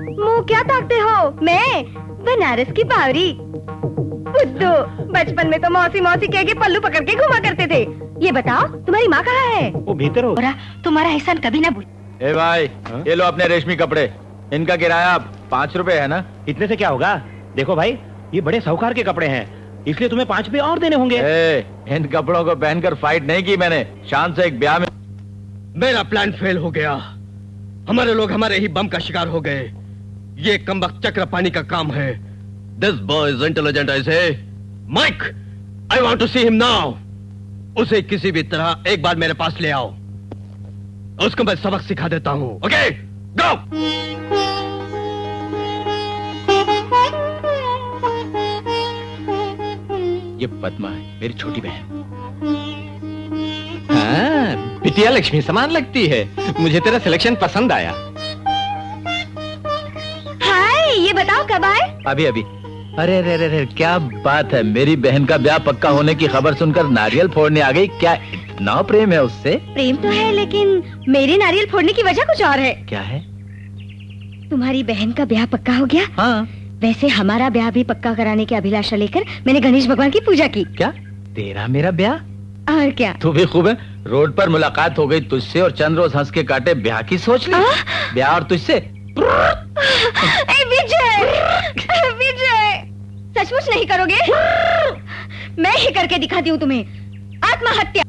मुंह क्या ताकते हो? मैं बनारस की बावरी। बुद्धू, बचपन में तो मौसी मौसी कह के पल्लू पकड़ के घुमा करते थे। ये बताओ तुम्हारी माँ कहाँ है? वो भीतर हो। तुम्हारा एहसान कभी ना भूल। ए भाई, ये लो अपने रेशमी कपड़े। इनका किराया 5 रुपए है ना? इतने से क्या होगा? देखो भाई, ये बड़े साहूकार के कपड़े हैं, इसलिए तुम्हें 5 रुपए और देने होंगे। इन कपड़ों को पहनकर फाइट नहीं की मैंने, शान से एक ब्याह में। मेरा प्लान फेल हो गया। हमारे लोग हमारे ही बम का शिकार हो गए। ये कमबख्त चक्रपाणी का काम है। This boy is intelligent, I say. Mike, I want to see him now. उसे किसी भी तरह एक बार मेरे पास ले आओ, उसको मैं सबक सिखा देता हूँ। ओके, गो। ये पद्मा है, मेरी छोटी बहन। हाँ, बिटिया लक्ष्मी समान लगती है। मुझे तेरा सिलेक्शन पसंद आया। हाय, ये बताओ कब आए? अभी अभी। अरे रे रे रे, क्या बात है, मेरी बहन का ब्याह पक्का होने की खबर सुनकर नारियल फोड़ने आ गई। क्या इतना प्रेम है उससे? प्रेम तो है, लेकिन मेरी नारियल फोड़ने की वजह कुछ और है। क्या है? तुम्हारी बहन का ब्याह पक्का हो गया। हाँ। वैसे हमारा ब्याह भी पक्का कराने की अभिलाषा लेकर मैंने गणेश भगवान की पूजा की। क्या तेरा मेरा ब्याह? और क्या? तू भी खूब है। रोड पर मुलाकात हो गई तुझसे और चंद रोज हंस के काटे, ब्याह की सोच ली। ब्याह और तुझसे? विजय, विजय, सचमुच नहीं करोगे? मैं ही करके दिखाती हूँ तुम्हें। आत्महत्या।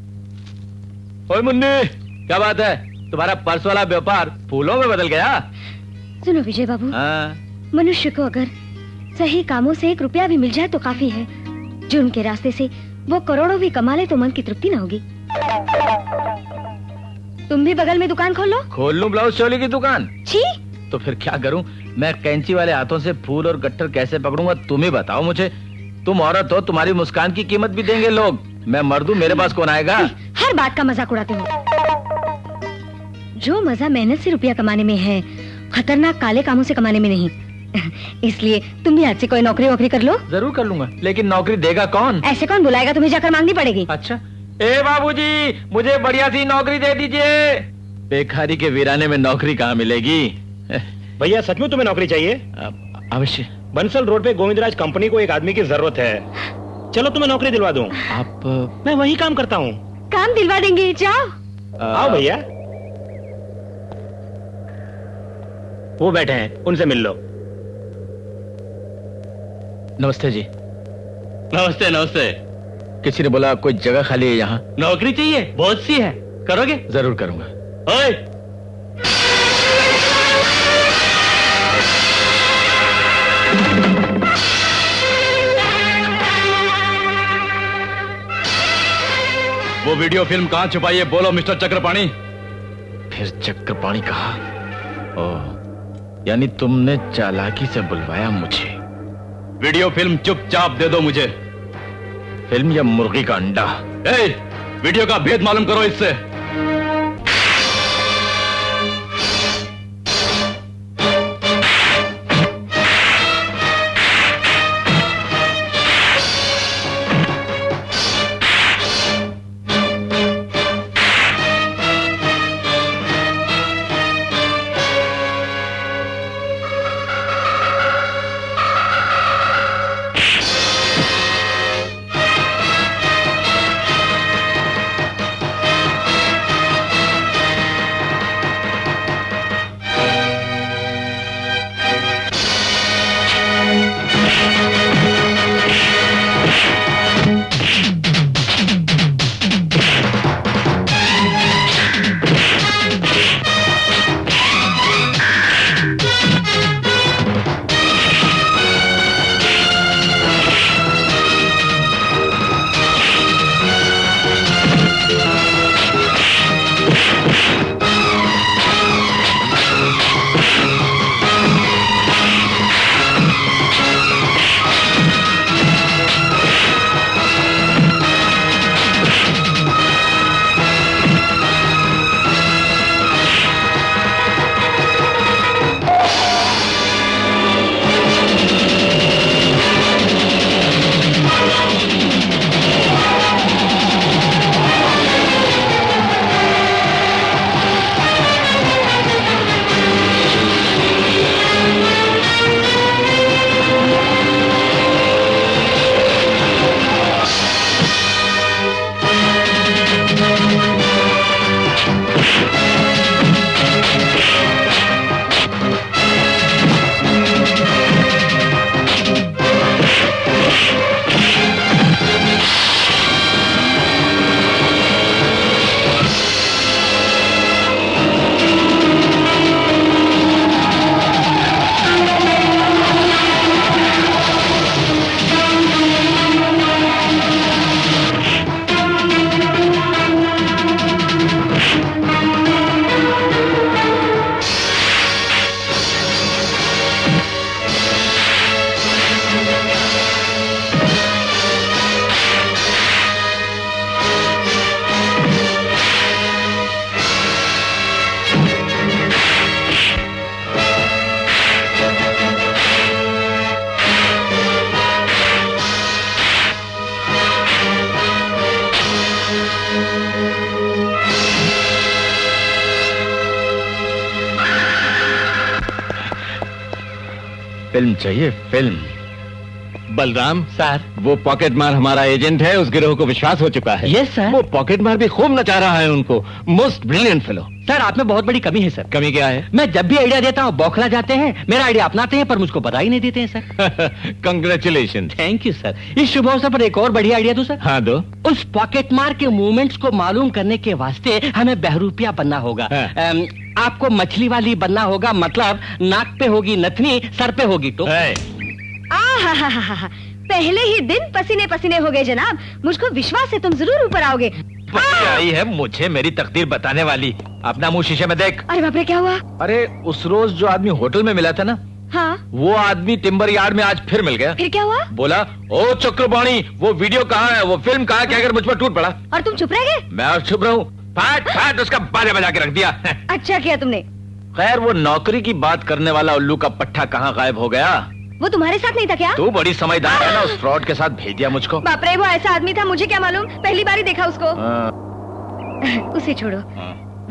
ओए मुन्नी, क्या बात है? तुम्हारा पर्स वाला व्यापार फूलों में बदल गया। सुनो विजय बाबू, मनुष्य को अगर सही कामों से 1 रुपया भी मिल जाए तो काफी है। जुर्म के रास्ते से वो करोड़ों भी कमा ले तो मन की तृप्ति न होगी। तुम भी बगल में दुकान खोल लो। खोल लूं ब्लाउज चोली की दुकान? छी, तो फिर क्या करूं? मैं कैंची वाले हाथों से फूल और गट्टर कैसे पकड़ूंगा? तुम ही बताओ मुझे। तुम औरत हो, तुम्हारी मुस्कान की कीमत भी देंगे लोग। मैं मर्द हूं, मेरे पास कौन आएगा? हर बात का मजाक उड़ाते हो। जो मजा मेहनत से रुपया कमाने में है, खतरनाक काले कामों से कमाने में नहीं। इसलिए तुम भी आज से कोई नौकरी वोकरी कर लो। जरूर कर लूंगा, लेकिन नौकरी देगा कौन? ऐसे कौन बुलाएगा? तुम्हें जाकर मांगनी पड़ेगी। अच्छा। ए बाबूजी, मुझे बढ़िया सी नौकरी दे दीजिए। बेकारी के वीराने में नौकरी कहाँ मिलेगी? भैया सचमुच तुम्हें नौकरी चाहिए? अवश्य। बंसल रोड पे गोविंदराज कंपनी को एक आदमी की जरूरत है। चलो तुम्हें नौकरी दिलवा दूं। आप? मैं वही काम करता हूँ। काम दिलवा देंगे, जाओ। आओ भैया, वो बैठे हैं, उनसे मिल लो। नमस्ते जी। नमस्ते नमस्ते। किसी ने बोला कोई जगह खाली है यहाँ? नौकरी चाहिए? बहुत सी है, करोगे? जरूर करूंगा। ओए, वो वीडियो फिल्म कहाँ छुपाई है? बोलो मिस्टर चक्रपाणी। फिर चक्रपाणी कहा? ओह, यानी तुमने चालाकी से बुलवाया मुझे। वीडियो फिल्म चुपचाप दे दो मुझे। फिल्म या मुर्गी का अंडा? ए, वीडियो का भेद मालूम करो इससे। फिल्म चाहिए, फिल्म। बलराम सर, वो पॉकेट मार हमारा एजेंट है, उस गिरोह को विश्वास हो चुका है। Yes sir. वो पॉकेट मार भी खूब नचा रहा है उनको। Most brilliant fellow. सर, आप में बहुत बड़ी कमी है सर। कमी क्या है? मैं जब भी आइडिया देता हूँ बौखला जाते हैं, मेरा आइडिया अपनाते हैं पर मुझको बता ही नहीं देते हैं sir. Congratulation. Thank you sir. इस शुभ अवसर पर एक और बढ़िया आइडिया दूं सर। हाँ दो। उस पॉकेट मार के मूवमेंट्स को मालूम करने के वास्ते हमें बहरूपिया बनना होगा। हाँ। आपको मछली वाली बनना होगा, मतलब नाक पे होगी नथनी, सर पे होगी टोपी। आहा, पहले ही दिन पसीने पसीने हो गए जनाब। मुझको विश्वास है तुम जरूर ऊपर आओगे। आई है मुझे मेरी तकदीर बताने वाली। अपना मुंह शीशे में देख। अरे बाप रे, क्या हुआ? अरे उस रोज जो आदमी होटल में मिला था ना, हाँ, वो आदमी टिम्बर यार्ड में आज फिर मिल गया। फिर क्या हुआ? बोला, ओ चक्रपाणी, वो वीडियो कहाँ है, वो फिल्म कहाँ है, क्या अगर मुझ पर टूट पड़ा। और तुम चुप रह गए? मैं और चुप रहूं? फाट फाट उसका बाजा बजा के रख दिया। अच्छा किया तुमने। खैर, वो नौकरी की बात करने वाला उल्लू का पट्टा कहाँ गायब हो गया? वो तुम्हारे साथ नहीं था क्या? तू बड़ी समझदार है ना, उस फ्रॉड के साथ भेज दिया मुझको। बाप रे, वो ऐसा आदमी था, मुझे क्या मालूम, पहली बार ही देखा उसको। उसे छोड़ो।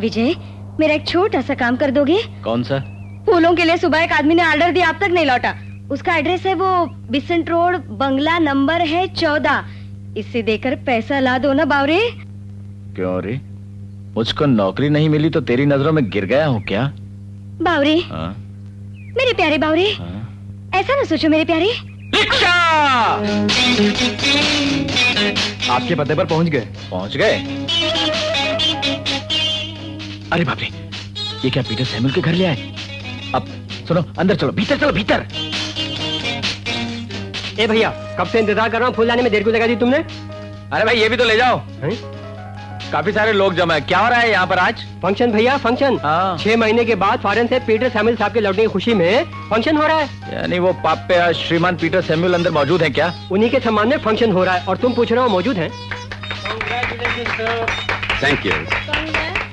विजय, मेरा एक छोटा सा काम कर दोगे? कौन सा? फूलों के लिए सुबह एक आदमी ने ऑर्डर दिया, अब तक नहीं लौटा। उसका एड्रेस है वो बिसेंट रोड, बंगला नंबर है 14। इससे देकर पैसा ला दो ना बावरे। क्यों रे, मुझको नौकरी नहीं मिली तो तेरी नजरों में गिर गया हूँ क्या? बावरे, मेरे प्यारे बावरे, ऐसा ना सोचो मेरे प्यारे। रिक्शा! आपके पते पर पहुंच गए। पहुंच गए? अरे बाप रे, ये क्या पीटर सैमुअल के घर ले आए? अब सुनो, अंदर चलो, भीतर चलो, भीतर। ए भैया, कब से इंतजार कर रहा हूँ, फूल लाने में देर क्यों लगा दी तुमने? अरे भाई, ये भी तो ले जाओ। काफी सारे लोग जमा है। क्या हो रहा है यहाँ पर आज? फंक्शन भैया, फंक्शन। हाँ। 6 महीने के बाद फॉरेन से पीटर सैमुअल साहब के लौटने की खुशी में फंक्शन हो रहा है। यानी वो पापे श्रीमान पीटर सैमुअल अंदर मौजूद है क्या? उन्हीं के सम्मान में फंक्शन हो रहा है और तुम पूछ रहे हो मौजूद हैं? Thank you,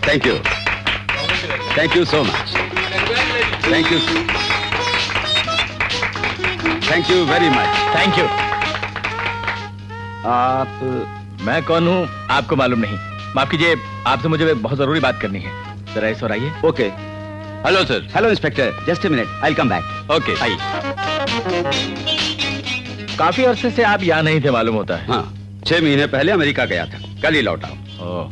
thank you, thank you so much, thank you, thank you very much. Thank you. आप, मैं कौन हूँ आपको मालूम नहीं। माफ कीजिए, आपसे मुझे बहुत जरूरी बात करनी है। जरा इस ओर आइए। Okay. Hello sir. Hello inspector, just a minute, I will come back. Okay, आइए। काफी अरसे से आप यहाँ नहीं थे मालूम होता है। हाँ, 6 महीने पहले अमेरिका गया था, कल ही लौटा हूँ। ओह,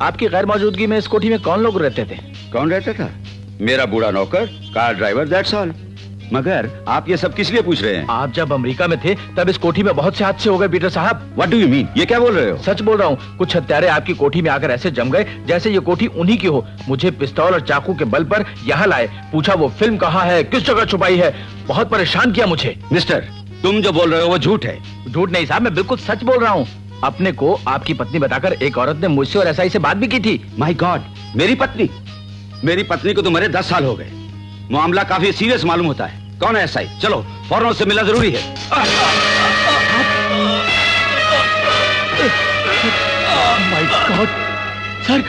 आपकी गैर मौजूदगी में इस कोठी में कौन लोग रहते थे? कौन रहता था? मेरा बूढ़ा नौकर, कार ड्राइवर, दैट्स ऑल। मगर आप ये सब किस लिए पूछ रहे हैं? आप जब अमेरिका में थे तब इस कोठी में बहुत से हादसे हो गए पीटर साहब। What do you mean? ये क्या बोल रहे हो? सच बोल रहा हूँ। कुछ हत्यारे आपकी कोठी में आकर ऐसे जम गए जैसे ये कोठी उन्हीं की हो। मुझे पिस्तौल और चाकू के बल पर यहाँ लाए, पूछा वो फिल्म कहाँ है, किस जगह छुपाई है। बहुत परेशान किया मुझे। मिस्टर, तुम जो बोल रहे हो वो झूठ है। झूठ नहीं साहब, मैं बिल्कुल सच बोल रहा हूँ। अपने को आपकी पत्नी बताकर एक औरत ने मुझसे और एसआई से बात भी की थी। माय गॉड, मेरी पत्नी? मेरी पत्नी को तो मरे 10 साल हो गए। मामला काफी सीरियस मालूम होता है। कौन है एसआई? चलो, फौरन उससे मिलना जरूरी है। My God sir,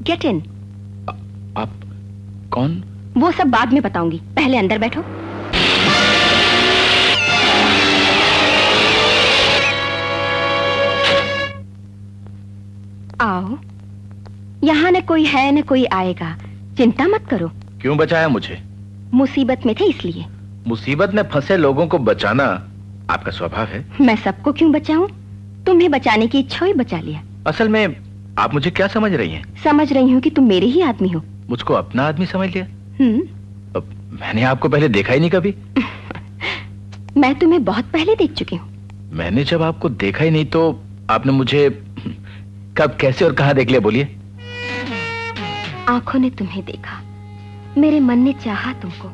get in. आप कौन? वो सब बाद में बताऊंगी, पहले अंदर बैठो। आओ, यहाँ न कोई है न कोई आएगा, चिंता मत करो। क्यों बचाया मुझे? मुसीबत में थे इसलिए। मुसीबत में फंसे लोगों को बचाना आपका स्वभाव है। मैं सबको क्यों बचाऊं? तुम्हें बचाने की इच्छा ही बचा लिया। असल में आप मुझे क्या समझ रही हैं? समझ रही हूँ कि तुम मेरे ही आदमी हो। मुझको अपना आदमी समझ लिया? हम्म। मैंने आपको पहले देखा ही नहीं कभी। मैं तुम्हें बहुत पहले देख चुकी हूँ। मैंने जब आपको देखा ही नहीं तो आपने मुझे कब, कैसे और कहाँ देख लिया, बोलिए? आंखों ने तुम्हें देखा, मेरे मन ने चाहा तुमको,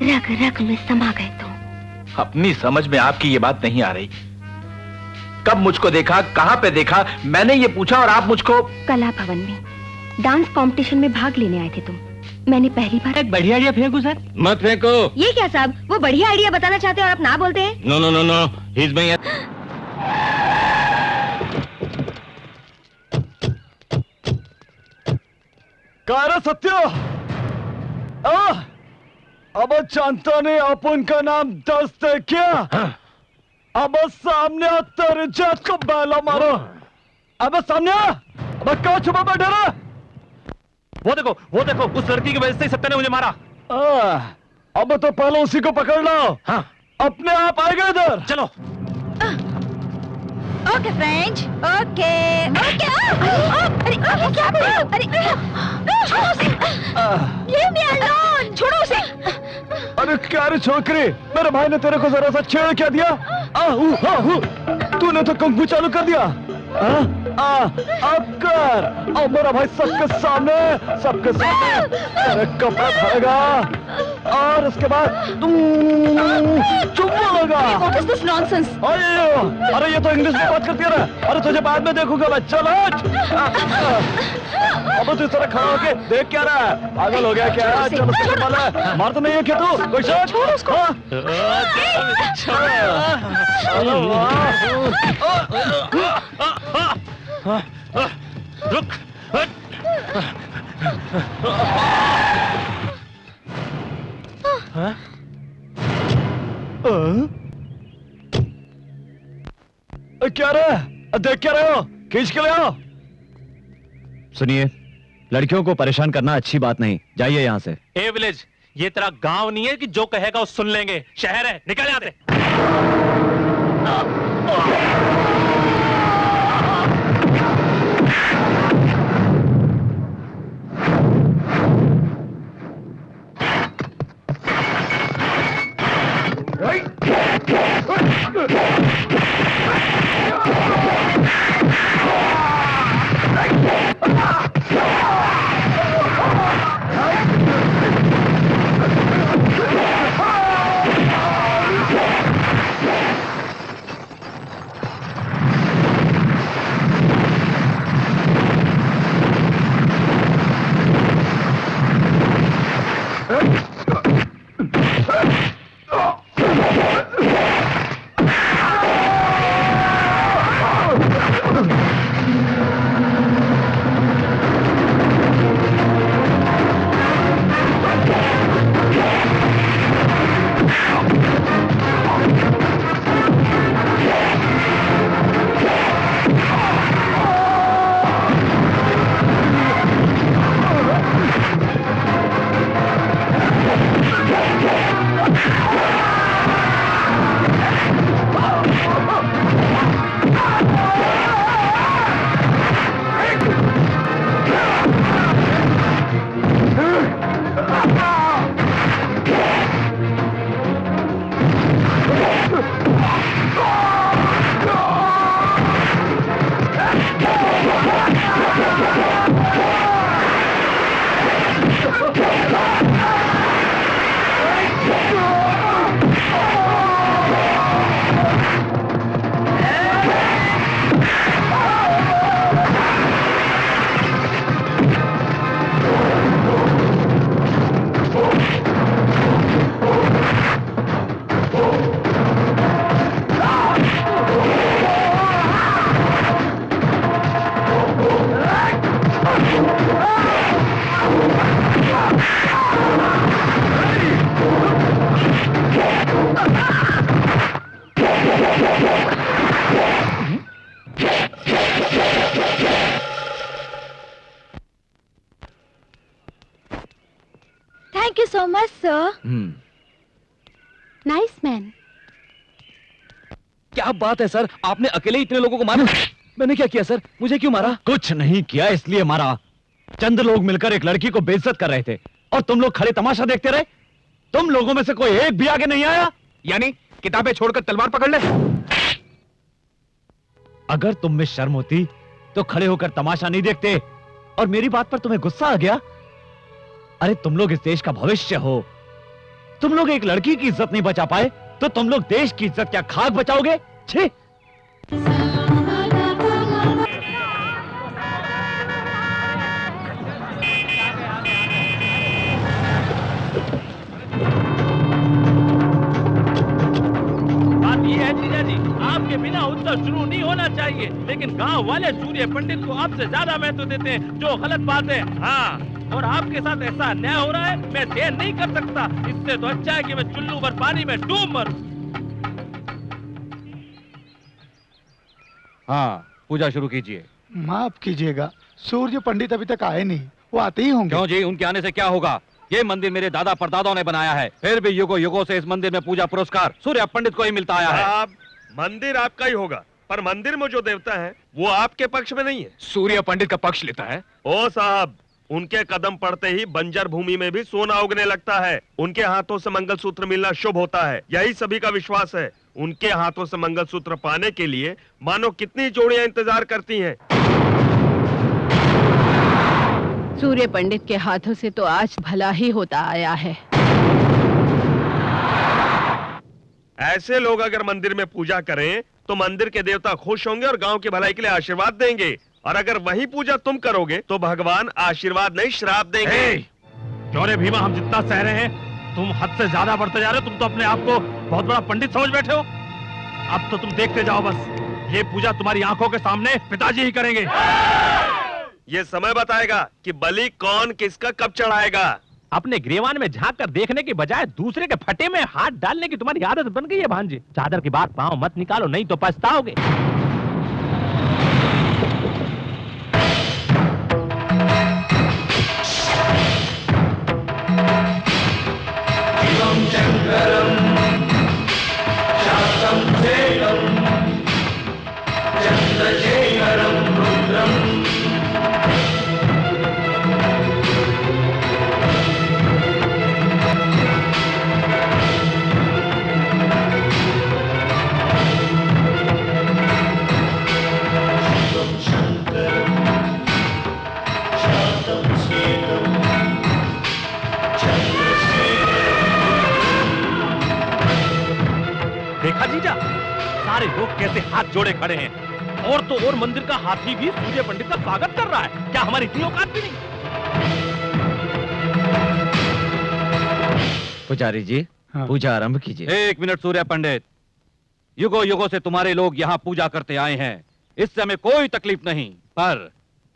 रग रग में समा गए तुम। अपनी समझ में आपकी ये बात नहीं आ रही। कब मुझको देखा, कहाँ पे देखा, मैंने ये पूछा और आप मुझको। कला भवन में डांस कंपटीशन में भाग लेने आए थे तुम। मैंने पहली बार। एक बढ़िया आइडिया फेंकू सर? मत फेंको। ये क्या साहब, वो बढ़िया आइडिया बताना चाहते हैं और आप ना बोलते हैं? No no no no, he is my. कारा सत्य, अब जानता नहीं अपन का नाम दस्त है क्या? अब सामने तेरे जात को बैला मारो। अब सामने, अब क्या छुपा बैठा रहा? वो देखो, उस लड़की की वजह से सत्य ने मुझे मारा। अब तो पहले उसी को पकड़ लो। हाँ, अपने आप आएगा इधर। चलो। Okay friends, okay okay. अरे क्या कर रहे हो? अरे छोड़ो उसे, लीव मी अलोन, छोड़ो उसे। अरे क्या रे छोकरी, मेरे भाई ने तेरे को जरा सा छेड़ क्या दिया? तूने तो कंघू चालू कर दिया। अब कर, अब मेरा भाई सबके सामने तेरे कपड़ा धरेगा और उसके बाद चुम्मा लगा। What is this nonsense? अरे ये तो इंग्लिश में बात करती है ना। अरे तुझे बाद में देखूंगा मैं, चल अब तू इस तरह खड़ा होके देख क्या रहा है? पागल हो गया क्या? चल उसको मार, मार तो नहीं है क्या तू? कोई शक? छोड़ उसको। रुक। क्या रहा? देख क्या रहे हो? खींच के ले आओ। सुनिए, लड़कियों को परेशान करना अच्छी बात नहीं, जाइए यहाँ से। ए विलेज, ये तेरा गांव नहीं है कि जो कहेगा वो सुन लेंगे। शहर है, निकल यहाँ से। Yes sir. Nice man. क्या बात है सर, आपने अकेले इतने लोगों को मारा? मैंने क्या किया सर, मुझे क्यों मारा? कुछ नहीं किया इसलिए मारा। चंद लोग मिलकर एक लड़की को बेइज्जत कर रहे थे और तुम लोग खड़े तमाशा देखते रहे। तुम लोगों में से कोई एक भी आगे नहीं आया। यानी किताबें छोड़कर तलवार पकड़ ले। अगर तुम में शर्म होती तो खड़े होकर तमाशा नहीं देखते, और मेरी बात पर तुम्हें गुस्सा आ गया। अरे तुम लोग इस देश का भविष्य हो। तुम लोग एक लड़की की इज्जत नहीं बचा पाए तो तुम लोग देश की इज्जत क्या खाक बचाओगे? छी! बात ये है जीजा जी, आपके बिना उत्सव शुरू नहीं होना चाहिए, लेकिन गांव वाले सूर्य पंडित को आपसे ज्यादा महत्व देते हैं, जो गलत बात है। हाँ, और आपके साथ ऐसा अन्याय हो रहा है, मैं सहन नहीं कर सकता। इससे तो अच्छा है कि मैं चुल्लू भर पानी में डूब मरूं। हाँ, पूजा शुरू कीजिए। माफ कीजिएगा, सूर्य पंडित अभी तक आए नहीं, वो आते ही होंगे। क्यों जी, उनके आने से क्या होगा? ये मंदिर मेरे दादा परदादाओं ने बनाया है, फिर भी युगों युगों से इस मंदिर में पूजा पुरस्कार सूर्य पंडित को ही मिलता आया है। मंदिर आपका ही होगा, पर मंदिर में जो देवता है वो आपके पक्ष में नहीं है। सूर्य पंडित का पक्ष लेता है। ओ साहब, उनके कदम पड़ते ही बंजर भूमि में भी सोना उगने लगता है। उनके हाथों से मंगलसूत्र मिलना शुभ होता है, यही सभी का विश्वास है। उनके हाथों से मंगलसूत्र पाने के लिए मानो कितनी जोड़ियां इंतजार करती हैं। सूर्य पंडित के हाथों से तो आज भला ही होता आया है। ऐसे लोग अगर मंदिर में पूजा करें तो मंदिर के देवता खुश होंगे और गांव की भलाई के लिए आशीर्वाद देंगे, और अगर वही पूजा तुम करोगे तो भगवान आशीर्वाद नहीं श्राप देंगे। क्यों रे भीमा, हम जितना सह रहे हैं तुम हद से ज्यादा बढ़ते जा रहे हो। तुम तो अपने आप को बहुत बड़ा पंडित समझ बैठे हो। अब तो तुम देखते जाओ बस, ये पूजा तुम्हारी आंखों के सामने पिताजी ही करेंगे। ये समय बताएगा कि बलि कौन किसका कब चढ़ाएगा। अपने ग्रीवान में झांक कर देखने की बजाय दूसरे के फटे में हाथ डालने की तुम्हारी आदत बन गई है भांजे। चादर की बात पांव मत निकालो, नहीं तो पछताओगे। देखा जीजा, सारे लोग कैसे हाथ जोड़े खड़े हैं, और तो और मंदिर का हाथी भी सूर्य पंडित का स्वागत कर रहा है। क्या हमारी इतनी औकात भी नहीं? पुजारी जी, हाँ। पूजा आरंभ कीजिए। एक मिनट सूर्य पंडित, युगों युगों से तुम्हारे लोग यहाँ पूजा करते आए हैं, इससे हमें कोई तकलीफ नहीं, पर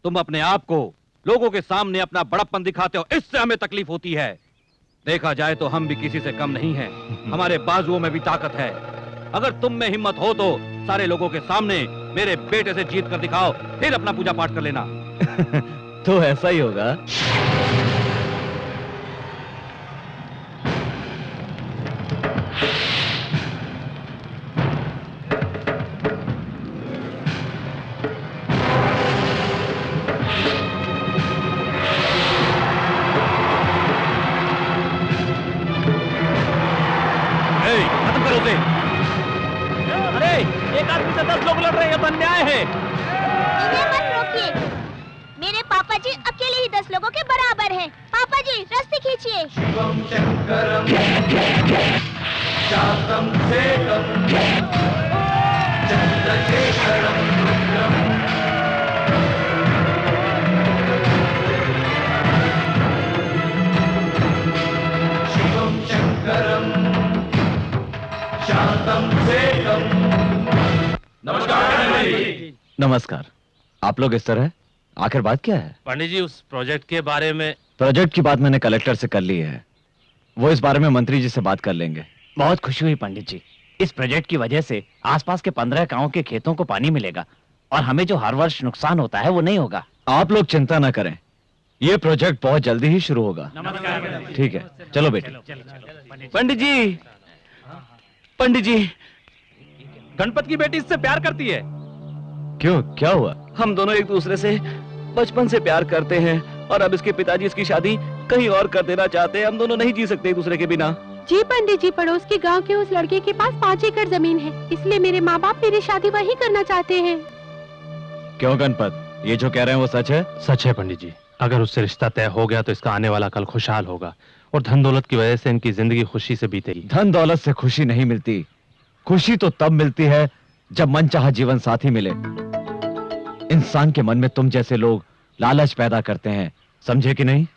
तुम अपने आप को लोगों के सामने अपना बड़प्पन दिखाते हो, इससे हमें तकलीफ होती है। देखा जाए तो हम भी किसी से कम नहीं हैं, हमारे बाजुओं में भी ताकत है। अगर तुम में हिम्मत हो तो सारे लोगों के सामने मेरे बेटे से जीत कर दिखाओ, फिर अपना पूजा पाठ कर लेना। तो ऐसा ही होगा। खत्म करो उसे। अरे एक आदमी से 10 लोग लड़ रहे हैं, ये तो अन्याय है। इन्हें मत रोकिए, मेरे पापा जी अकेले ही 10 लोगों के बराबर हैं। पापा जी रस्सी खींचिए। शिवम शंकरम शातम सेकम चंद्रशेखरम रुद्रम। शिवम शंकरम शातम सेकम। नमस्कार। नमस्कार। आप लोग इस तरह, आखिर बात क्या है? पंडित जी, उस प्रोजेक्ट के बारे में। प्रोजेक्ट की बात मैंने कलेक्टर से कर ली है, वो इस बारे में मंत्री जी से बात कर लेंगे। बहुत खुशी हुई पंडित जी, इस प्रोजेक्ट की वजह से आसपास के 15 गांवों के खेतों को पानी मिलेगा और हमें जो हर वर्ष नुकसान होता है वो नहीं होगा। आप लोग चिंता न करें, ये प्रोजेक्ट बहुत जल्दी ही शुरू होगा। ठीक है, चलो बेटी। पंडित जी, गणपत की बेटी इससे प्यार करती है। क्यों, क्या हुआ? हम दोनों एक दूसरे से बचपन से प्यार करते हैं और अब इसके पिताजी इसकी शादी कहीं और कर देना चाहते हैं। हम दोनों नहीं जी सकते एक दूसरे के बिना। जी पंडित जी, पड़ोस के गांव के उस लड़के के पास 5 एकड़ जमीन है, इसलिए मेरे माँ बाप मेरी शादी वहीं करना चाहते हैं। क्यों गणपत, ये जो कह रहे हैं वो सच है? सच है पंडित जी। अगर उससे रिश्ता तय हो गया तो इसका आने वाला कल खुशहाल होगा और धन दौलत की वजह से इनकी जिंदगी खुशी से बीतेगी। धन दौलत से खुशी नहीं मिलती, खुशी तो तब मिलती है जब मनचाहा जीवन साथी मिले। इंसान के मन में तुम जैसे लोग लालच पैदा करते हैं, समझे कि नहीं?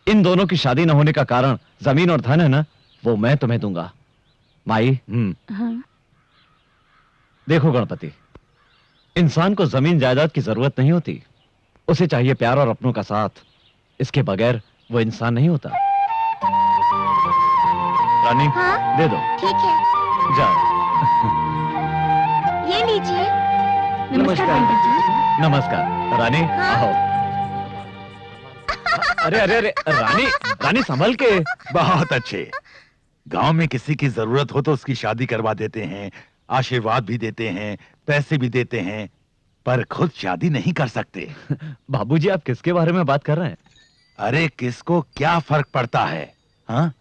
इन दोनों की शादी न होने का कारण जमीन और धन है ना, वो मैं तुम्हें दूंगा। माई। हाँ। देखो गणपति, इंसान को जमीन जायदाद की जरूरत नहीं होती, उसे चाहिए प्यार और अपनों का साथ। इसके बगैर वो इंसान नहीं होता। रानी, हाँ? दे दो। ठीक है, जाओ। ये लीजिए। नमस्कार पंडित जी। नमस्कार रानी। आओ। अरे अरे अरे रानी संभल के। बहुत अच्छे। गांव में किसी की जरूरत हो तो उसकी शादी करवा देते हैं, आशीर्वाद भी देते हैं, पैसे भी देते हैं, पर खुद शादी नहीं कर सकते। बाबूजी, आप किसके बारे में बात कर रहे हैं? अरे किसको क्या फर्क पड़ता है? हाँ?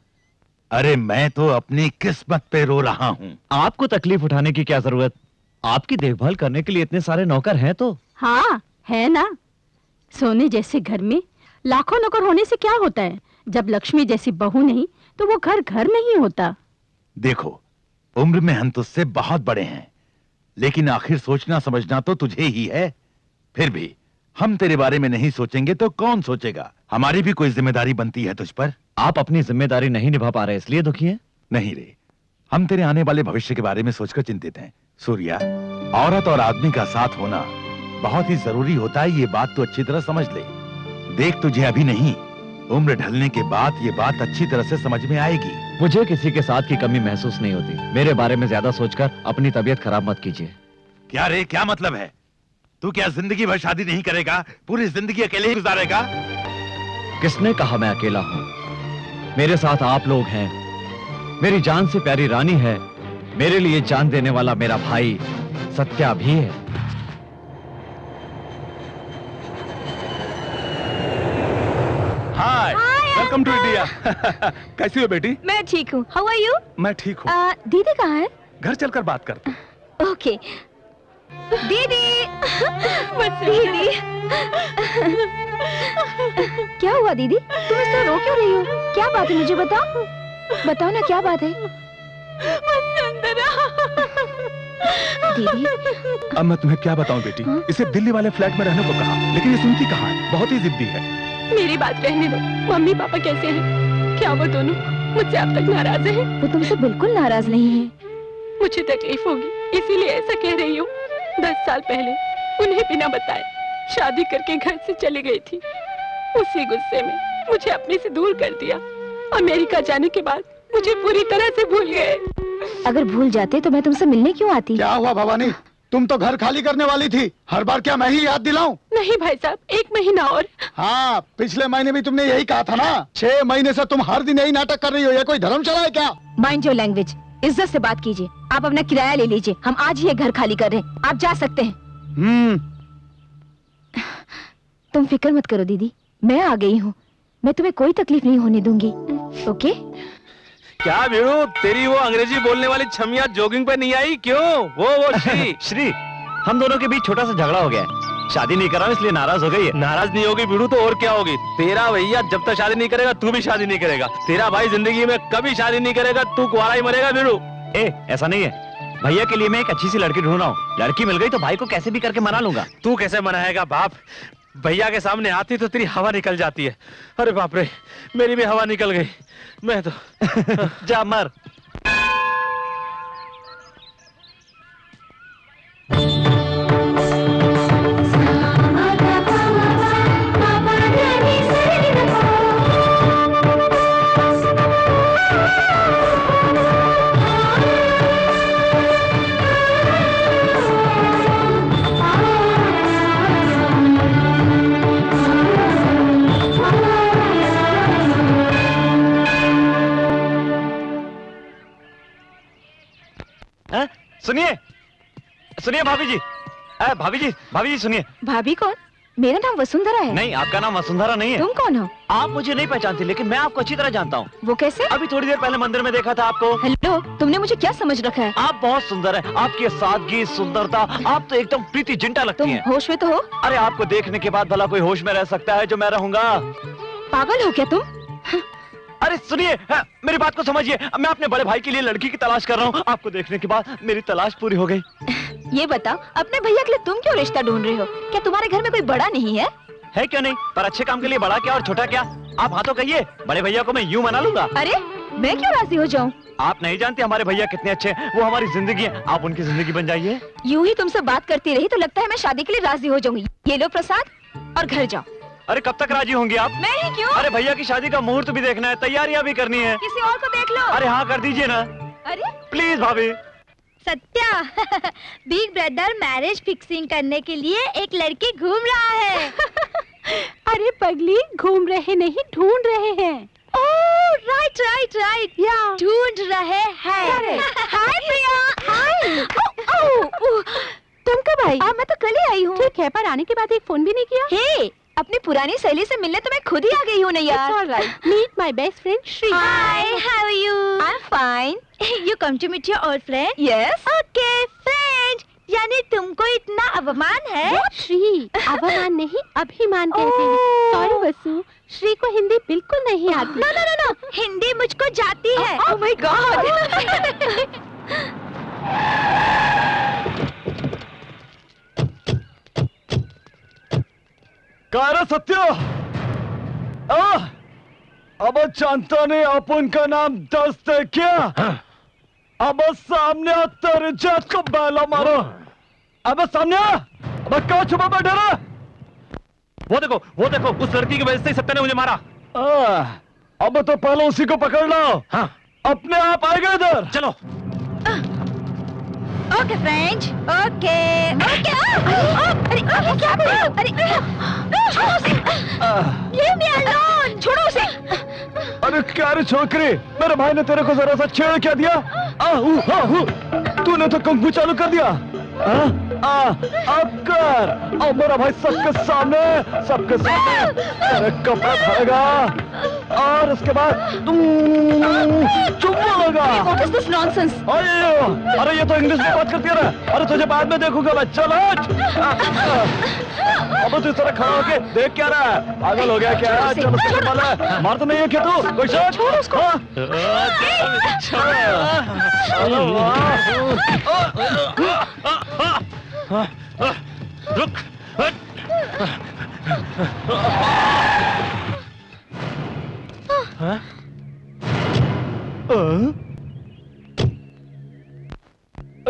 अरे मैं तो अपनी किस्मत पे रो रहा हूँ। आपको तकलीफ उठाने की क्या जरूरत? आपकी देखभाल करने के लिए इतने सारे नौकर हैं तो। हाँ है ना। सोने जैसे घर में लाखों नौकर होने से क्या होता है? जब लक्ष्मी जैसी बहू नहीं तो वो घर घर नहीं होता। देखो, उम्र में हम तुझसे बहुत बड़े हैं, लेकिन आखिर सोचना समझना तो तुझे ही है। फिर भी हम तेरे बारे में नहीं सोचेंगे तो कौन सोचेगा? हमारी भी कोई जिम्मेदारी बनती है तुझ पर। आप अपनी जिम्मेदारी नहीं निभा पा रहे इसलिए दुखी हैं? नहीं रे, हम तेरे आने वाले भविष्य के बारे में सोचकर चिंतित हैं। सूर्या, औरत और आदमी का साथ होना बहुत ही जरूरी होता है, ये बात तो अच्छी तरह समझ ले। देख, तुझे अभी नहीं, उम्र ढलने के बाद ये बात अच्छी तरह से समझ में आएगी। मुझे किसी के साथ की कमी महसूस नहीं होती। मेरे बारे में ज्यादा सोचकर अपनी तबीयत खराब मत कीजिए। क्या रे, क्या मतलब है? तू क्या जिंदगी भर शादी नहीं करेगा? पूरी जिंदगी अकेले ही गुजारेगा? किसने कहा मैं अकेला हूं? मेरे साथ आप लोग हैं, मेरी जान से प्यारी रानी है, मेरे लिए जान देने वाला मेरा भाई सत्या भी है। Hi, welcome to India. कैसी हो बेटी? मैं ठीक हूँ। How are you? मैं ठीक हूँ। दीदी कहाँ है? घर चलकर बात करते हैं। ओके। दीदी। दीदी। क्या हुआ दीदी? तुम इस तरह रो क्यों रही हो? क्या बात है, मुझे बताओ। बताओ ना, क्या बात है? दीदी, अब मैं तुम्हें क्या बताऊं बेटी? इसे दिल्ली वाले फ्लैट में रहने को कहा, लेकिन ये सुनती कहाँ है? बहुत ही जिद्दी है। मेरी बात रहने दो। मम्मी पापा कैसे हैं? क्या वो दोनों मुझसे अब तक नाराज हैं? वो तुमसे बिल्कुल नाराज नहीं है। मुझे तकलीफ होगी इसीलिए ऐसा कह रही हूँ। 10 साल पहले उन्हें बिना बताए शादी करके घर से चली गई थी। उसी गुस्से में मुझे अपने से दूर कर दिया। अमेरिका जाने के बाद मुझे पूरी तरह से भूल गए। अगर भूल जाते तो मैं तुमसे मिलने क्यों आती? क्या हुआ भवानी, तुम तो घर खाली करने वाली थी। हर बार क्या मैं ही याद दिलाऊं? नहीं भाई साहब, 1 महीना और। हाँ, पिछले महीने भी तुमने यही कहा था ना। 6 महीने से तुम हर दिन यही नाटक कर रही हो। ये कोई धर्मशाला है क्या? माइंड योर लैंग्वेज, इज्जत से बात कीजिए। आप अपना किराया ले लीजिए, हम आज ही ये घर खाली कर रहे हैं। आप जा सकते हैं। तुम फिक्र मत करो दीदी, मैं आ गई हूँ। मैं तुम्हें कोई तकलीफ नहीं होने दूंगी। ओके? क्या वीरू, तेरी वो अंग्रेजी बोलने वाली छमिया जॉगिंग पे नहीं आई क्यों? वो श्री, हम दोनों के बीच छोटा सा झगड़ा हो गया है। शादी नहीं कर रहा हूं इसलिए नाराज हो गई है। नाराज नहीं होगी वीरू तो और क्या होगी? तेरा भैया जब तक शादी नहीं करेगा तू भी शादी नहीं करेगा। तेरा भाई जिंदगी में कभी शादी नहीं करेगा, तू कुंवारा ही मरेगा वीरू। ऐसा नहीं है। भैया के लिए मैं एक अच्छी सी लड़की ढूंढ रहा हूँ। लड़की मिल गई तो भाई को कैसे भी करके मना लूंगा। तू कैसे मनाएगा बाप? भैया के सामने आती तो तेरी हवा निकल जाती है। अरे बाप रे, मेरी भी हवा निकल गई। मैं तो जा मर। सुनिए सुनिए भाभी जी, भाभी जी सुनिए। भाभी कौन? मेरा नाम वसुंधरा है। नहीं, आपका नाम वसुंधरा नहीं है। तुम कौन हो? आप मुझे नहीं पहचानती, लेकिन मैं आपको अच्छी तरह जानता हूँ। वो कैसे? अभी थोड़ी देर पहले मंदिर में देखा था आपको। हेलो, तुमने मुझे क्या समझ रखा है? आप बहुत सुंदर है, आपकी सादगी, सुंदरता, आप तो एकदम प्रीति जिंटा लगती हैं। होश में तो हो? अरे आपको देखने के बाद भला कोई होश में रह सकता है जो मैं रहूंगा? पागल हो क्या तुम? अरे सुनिए, मेरी बात को समझिए। मैं अपने बड़े भाई के लिए लड़की की तलाश कर रहा हूँ। आपको देखने के बाद मेरी तलाश पूरी हो गई। ये बताओ, अपने भैया के लिए तुम क्यों रिश्ता ढूंढ रहे हो? क्या तुम्हारे घर में कोई बड़ा नहीं है? है क्यों नहीं, पर अच्छे काम के लिए बड़ा क्या और छोटा क्या? आप हाँ तो कहिए, बड़े भैया को मैं यूं मना लूंगा। अरे मैं क्यों राजी हो जाऊं? आप नहीं जानते हमारे भैया कितने अच्छे हैं, वो हमारी जिंदगी है, आप उनकी जिंदगी बन जाइए। यूं ही तुमसे बात करती रही तो लगता है मैं शादी के लिए राजी हो जाऊंगी। ये लो प्रसाद और घर जाओ। अरे कब तक राजी होंगी आप? मैं ही क्यों? अरे भैया की शादी का मुहूर्त भी देखना है, तैयारियां भी करनी है। किसी और को देख लो। अरे हाँ कर दीजिए ना। अरे प्लीज भाभी। Satya, big brother marriage fixing करने के लिए एक लड़की घूम रहा है। अरे पगली, घूम रहे नहीं, ढूंढ रहे हैं। ओह राइट राइट राइट, ढूंढ रहे हैं। हाय प्रिया। हाय। तुम कब आई? मैं तो कल ही आई हूँ। ठीक है, पर आने के बाद एक फोन भी नहीं किया। हे, अपनी पुरानी सहेली से मिलने तो मैं खुद ही आ गई हूँ ना यार। It's all right. Meet my best friend Shri. Hi, how are you? I'm fine. You come to meet your old friend? Yes. Okay, friend. यानी तुमको इतना अवमान है? श्री, अवमान नहीं, अभिमान कहते हैं। सॉरी वसु, श्री को हिंदी बिल्कुल नहीं आती। नो, हिंदी मुझको जाती है। Oh my God. कारा सत्य, अब जानता नहीं अपन का नाम दस्त है क्या? अब सामने तेरे जात को बैला मारो। अब सामने, अब क्या छुपा बैठा रहा? वो देखो, उस लड़की की वजह से सत्या ने मुझे मारा। अब तो पहले उसी को पकड़ लो। हाँ। अपने आप आएगा इधर। चलो। Okay friend, okay. अरे क्या कर रहे हो? अरे छोड़ो उसे। Leave me alone, छोड़ो उसे। अरे क्या रे छोकरी, मेरे भाई ने तेरे को जरा सा छेड़ क्या दिया? तूने तो कुंग फू चालू कर दिया। अब कर, अब मेरा भाई सबके सामने तेरे कपड़ा खाएगा और उसके बाद चुम्मा लगा। What is this nonsense? अरे ये तो इंग्लिश में बात करती है। अरे तुझे बाद में देखूंगा मैं, चल अब तू इस तरह खड़ा होके देख क्या रहा है? पागल हो गया क्या? चल उसको मार, मार तो नहीं है क्या तू? कोई शक? छोड़ उसको। रुक।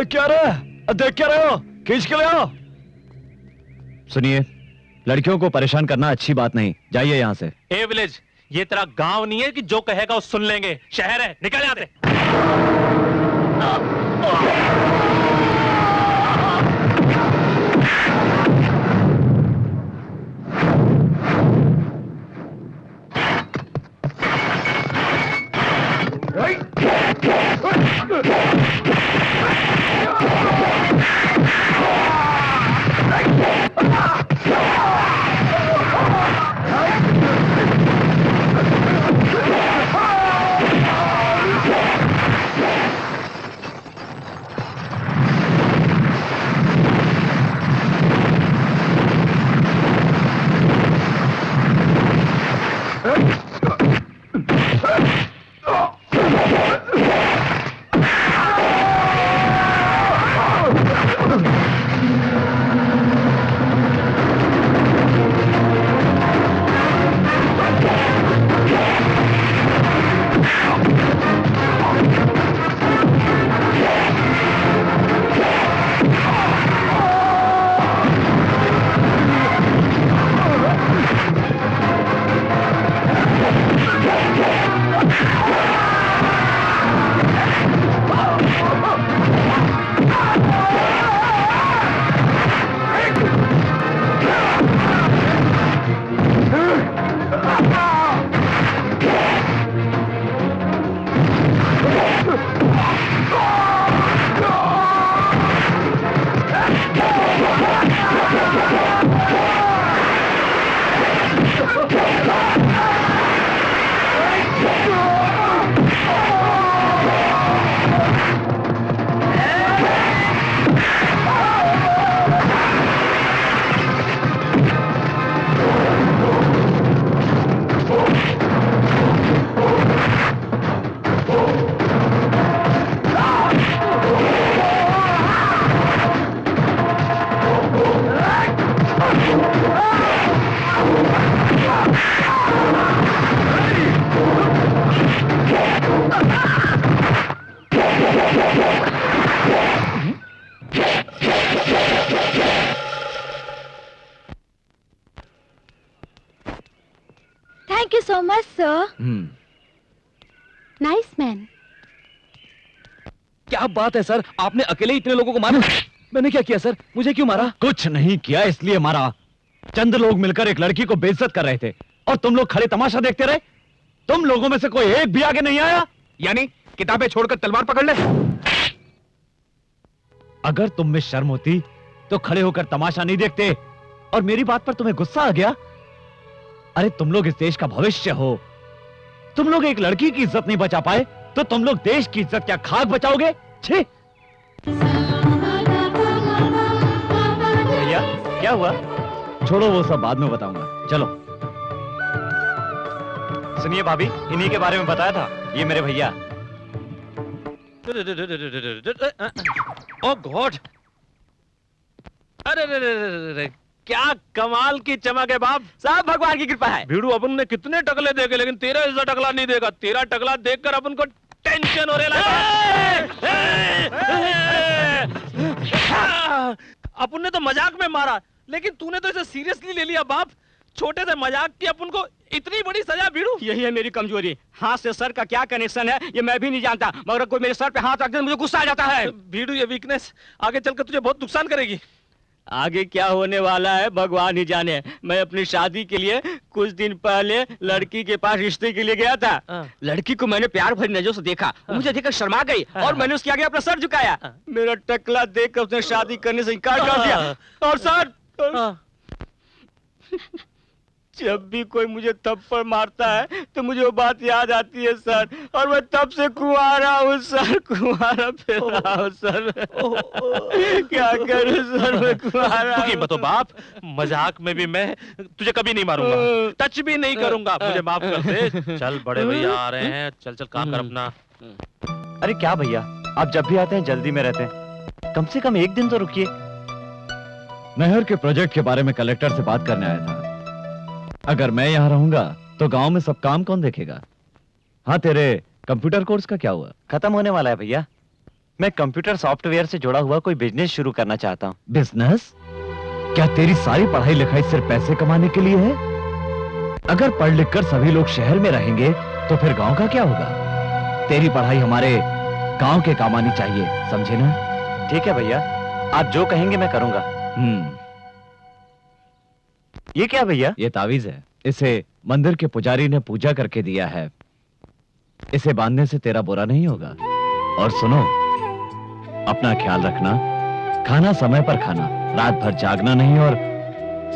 क्या रहा? देख क्या रहे हो? खींच के ले आओ। सुनिए, लड़कियों को परेशान करना अच्छी बात नहीं, जाइए यहाँ से। ए विलेज, ये तेरा गांव नहीं है कि जो कहेगा वो सुन लेंगे। शहर है, निकल यहाँ से। so much, sir. Nice man. क्या बात है सर, आपने अकेले इतने लोगों को मारा? मैंने क्या किया सर, मुझे क्यों मारा? कुछ नहीं किया, इसलिए मारा। चंद लोग मिलकर एक लड़की को बेइज्जत कर रहे थे और तुम लोग खड़े तमाशा देखते रहे। तुम लोगों में से कोई एक भी आगे नहीं आया। यानी किताबें छोड़कर तलवार पकड़ ले। अगर तुम में शर्म होती तो खड़े होकर तमाशा नहीं देखते, और मेरी बात पर तुम्हें गुस्सा आ गया। अरे तुम लोग इस देश का भविष्य हो। तुम लोग एक लड़की की इज्जत नहीं बचा पाए तो तुम लोग देश की इज्जत क्या खाक बचाओगे? छी! भैया क्या हुआ? छोड़ो, वो सब बाद में बताऊंगा। चलो। सुनिए भाभी, इन्हीं के बारे में बताया था, ये मेरे भैया। ओह गॉड! अरे क्या कमाल की चमक है बाप। सब भगवान की कृपा है। भीड़ू, अपन ने कितने टकले देखे लेकिन तेरा ऐसा टकला नहीं देगा। तेरा टकला देखकर अपन को टेंशन हो रहा है। अपन ने तो मजाक में मारा लेकिन तूने तो इसे सीरियसली ले लिया बाप। छोटे से मजाक की अपन को इतनी बड़ी सजा भीड़ू। यही है मेरी कमजोरी। हाथ से सर का क्या कनेक्शन है ये मैं भी नहीं जानता, मगर कोई मेरे सर पे हाथ रख दे मुझे गुस्सा आ जाता है। भीड़ू, ये वीकनेस आगे चलकर तुझे बहुत नुकसान करेगी। आगे क्या होने वाला है भगवान ही जाने। मैं अपनी शादी के लिए कुछ दिन पहले लड़की के पास रिश्ते के लिए गया था। लड़की को मैंने प्यार भरी नजरों से देखा, मुझे देखकर शर्मा गई और मैंने उसके आगे अपना सर झुकाया। मेरा टकला देखकर उसने शादी करने से इनकार कर दिया। और सर, जब भी कोई मुझे थप्पड़ मारता है तो मुझे वो बात याद आती है सर, और मैं तब से कुंवारा हूँ सर, कुंवारा फिर रहा हूँ सर। क्या करूँ सर, मैं कुंवारा। तू मत हो बाप, मजाक में भी मैं तुझे कभी नहीं मारूंगा, टच भी नहीं करूंगा, मुझे माफ कर दे। चल बड़े भैया आ रहे हैं, चल चल काम कर अपना। अरे क्या भैया, आप जब भी आते हैं जल्दी में रहते हैं, कम से कम एक दिन तो रुकिए। नहर के प्रोजेक्ट के बारे में कलेक्टर से बात करने आया था। अगर मैं यहाँ रहूंगा तो गांव में सब काम कौन देखेगा? हाँ, तेरे कंप्यूटर कोर्स का क्या हुआ? खत्म होने वाला है भैया। मैं कंप्यूटर सॉफ्टवेयर से जुड़ा हुआ कोई बिजनेस शुरू करना चाहता हूँ। बिजनेस? क्या तेरी सारी पढ़ाई लिखाई सिर्फ पैसे कमाने के लिए है? अगर पढ़ लिख कर सभी लोग शहर में रहेंगे तो फिर गांव का क्या होगा? तेरी पढ़ाई हमारे गांव के काम आनी चाहिए, समझे ना? ठीक है भैया, आप जो कहेंगे मैं करूंगा। ये क्या भैया? ये तावीज है, इसे मंदिर के पुजारी ने पूजा करके दिया है। इसे बांधने से तेरा बुरा नहीं होगा। और सुनो, अपना ख्याल रखना, खाना समय पर खाना, रात भर जागना नहीं, और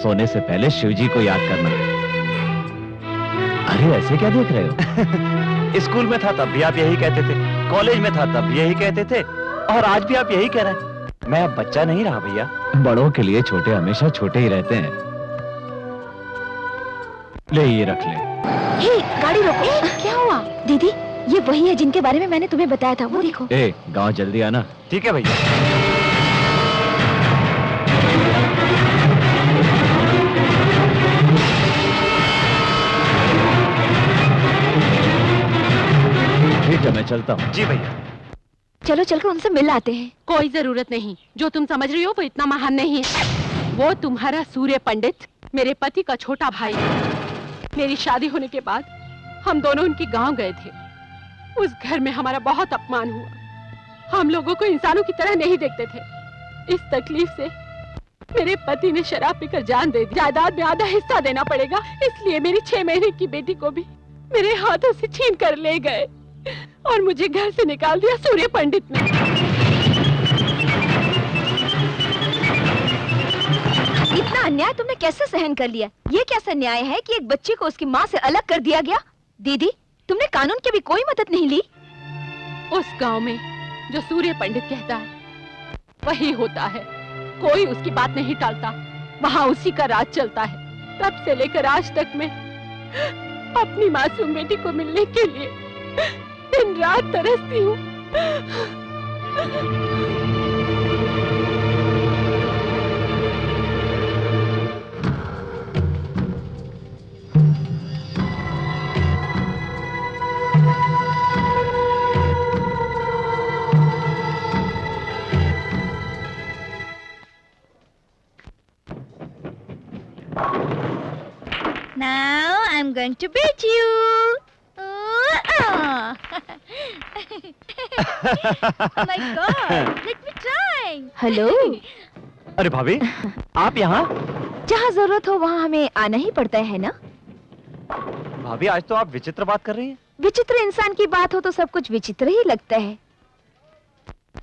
सोने से पहले शिव जी को याद करना। अरे ऐसे क्या देख रहे हो? स्कूल में था तब भी आप यही कहते थे, कॉलेज में था तब भी यही कहते थे, और आज भी आप यही कह रहे हैं। मैं अब बच्चा नहीं रहा भैया। बड़ों के लिए छोटे हमेशा छोटे ही रहते हैं। ले ये रख ले। हे, गाड़ी रोको। क्या हुआ? दीदी, ये वही है जिनके बारे में मैंने तुम्हें बताया था, वो देखो। ए, गांव जल्दी आना। ठीक है भैया। ठीक है, मैं चलता हूँ। जी भैया। चलो चलकर उनसे मिल आते हैं। कोई जरूरत नहीं, जो तुम समझ रही हो वो इतना महान नहीं है। वो तुम्हारा सूर्य पंडित मेरे पति का छोटा भाई है। मेरी शादी होने के बाद हम दोनों उनके गांव गए थे। उस घर में हमारा बहुत अपमान हुआ। हम लोगों को इंसानों की तरह नहीं देखते थे। इस तकलीफ से मेरे पति ने शराब पीकर जान दे दी। जायदाद में आधा हिस्सा देना पड़ेगा, इसलिए मेरी 6 महीने की बेटी को भी मेरे हाथों से छीन कर ले गए और मुझे घर से निकाल दिया सूर्य पंडित ने। इतना अन्याय तुमने कैसे सहन कर लिया? ये कैसा न्याय है कि एक बच्चे को उसकी माँ से अलग कर दिया गया? दीदी, तुमने कानून की भी कोई मदद नहीं ली? उस गांव में जो सूर्य पंडित कहता है वही होता है। कोई उसकी बात नहीं टालता, वहाँ उसी का राज चलता है। तब से लेकर आज तक मैं अपनी मासूम बेटी को मिलने के लिए दिन रात तरसती हूँ। Now I'm going to beat you. Oh my God! Let me try. Hello. अरे भाभी, आप यहाँ? जहाँ जरूरत हो वहाँ हमें आना ही पड़ता है ना? भाभी आज तो आप विचित्र बात कर रही हैं। विचित्र इंसान की बात हो तो सब कुछ विचित्र ही लगता है।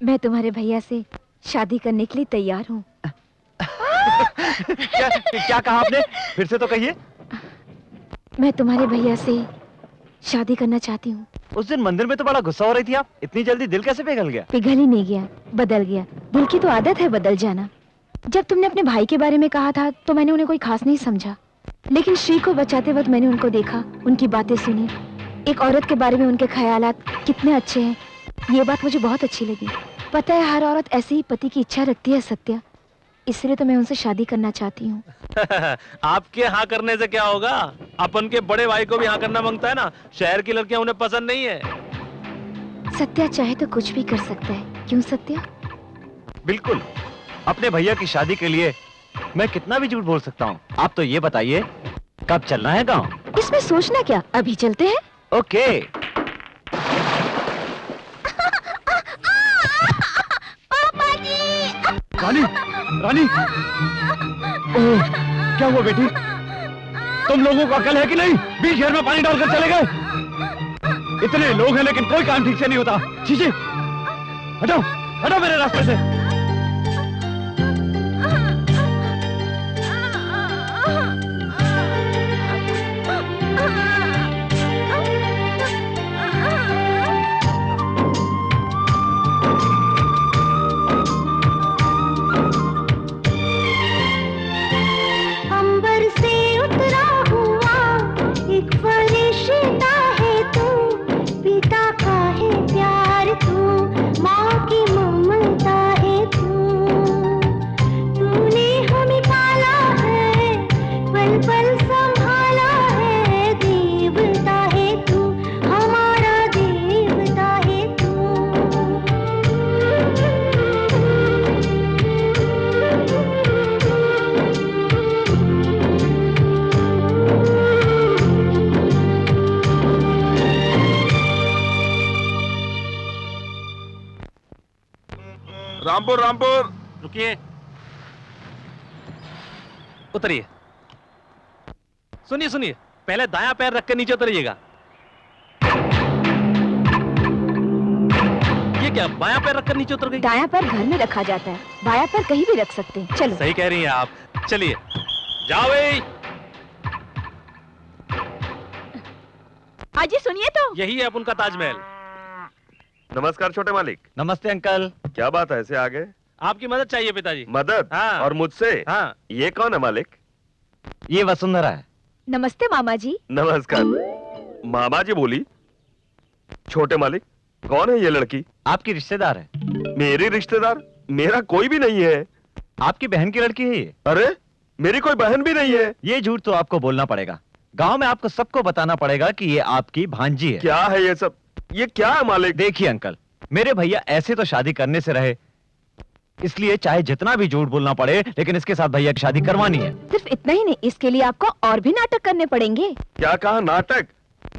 मैं तुम्हारे भैया से शादी करने के लिए तैयार हूँ। क्या कहा आपने? फिर से तो कहिए। मैं तुम्हारे भैया से शादी करना चाहती हूँ। उस दिन मंदिर में तो बड़ा गुस्सा हो रही थी आप, इतनी जल्दी दिल कैसे पिघल गया? पिघल ही नहीं गया, बदल गया। दिल की तो आदत है बदल जाना। जब तुमने अपने भाई के बारे में कहा था तो मैंने उन्हें कोई खास नहीं समझा, लेकिन श्री को बचाते वक्त मैंने उनको देखा, उनकी बातें सुनी। एक औरत के बारे में उनके ख्यालात कितने अच्छे हैं, ये बात मुझे बहुत अच्छी लगी। पता है हर औरत ऐसे ही पति की इच्छा रखती है सत्या, इसलिए तो मैं उनसे शादी करना चाहती हूँ। आपके हाँ करने से क्या होगा? अपन के बड़े भाई को भी हाँ करना मांगता है ना। शहर की लड़कियां उन्हें पसंद नहीं है। सत्या चाहे तो कुछ भी कर सकता है, क्यों सत्या? बिल्कुल। अपने भैया की शादी के लिए मैं कितना भी झूठ बोल सकता हूँ। आप तो ये बताइए कब चलना है गाँव? इसमें सोचना क्या, अभी चलते हैं। ओके। रानी, रानी, ओह, क्या हुआ बेटी? तुम लोगों को अकल है कि नहीं? बीच शहर में पानी डालकर चले गए। इतने लोग हैं लेकिन कोई काम ठीक से नहीं होता। चीची, हटो, हटो मेरे रास्ते से। रामपुर, रामपुर। रुकिए, उतरिए। सुनिए सुनिए, पहले दायां पैर रख के नीचे उतरिएगा। ये क्या, बायां पैर रखकर नीचे उतर गई? दायां पैर घर में रखा जाता है, बायां पैर कहीं भी रख सकते हैं। चलो। सही कह रही हैं आप। चलिए, जाओ भाई। अजी सुनिए तो। यही है अपन का ताजमहल। नमस्कार छोटे मालिक। नमस्ते अंकल। क्या बात है, ऐसे आ गए? आपकी मदद चाहिए पिताजी। मदद? हाँ। और मुझसे? हाँ। ये कौन है मालिक? ये वसुंधरा है। नमस्ते मामा जी। नमस्कार। मामा जी बोली? छोटे मालिक, कौन है ये लड़की? आपकी रिश्तेदार है। मेरी रिश्तेदार? मेरा कोई भी नहीं है। आपकी बहन की लड़की है ये। अरे, मेरी कोई बहन भी नहीं है। ये झूठ तो आपको बोलना पड़ेगा। गांव में आपको सबको बताना पड़ेगा कि ये आपकी भांजी है। क्या है ये सब? ये क्या है मालिक? देखिए अंकल, मेरे भैया ऐसे तो शादी करने से रहे, इसलिए चाहे जितना भी झूठ बोलना पड़े लेकिन इसके साथ भैया की शादी करवानी है। सिर्फ इतना ही नहीं, इसके लिए आपको और भी नाटक करने पड़ेंगे। क्या कहा? नाटक?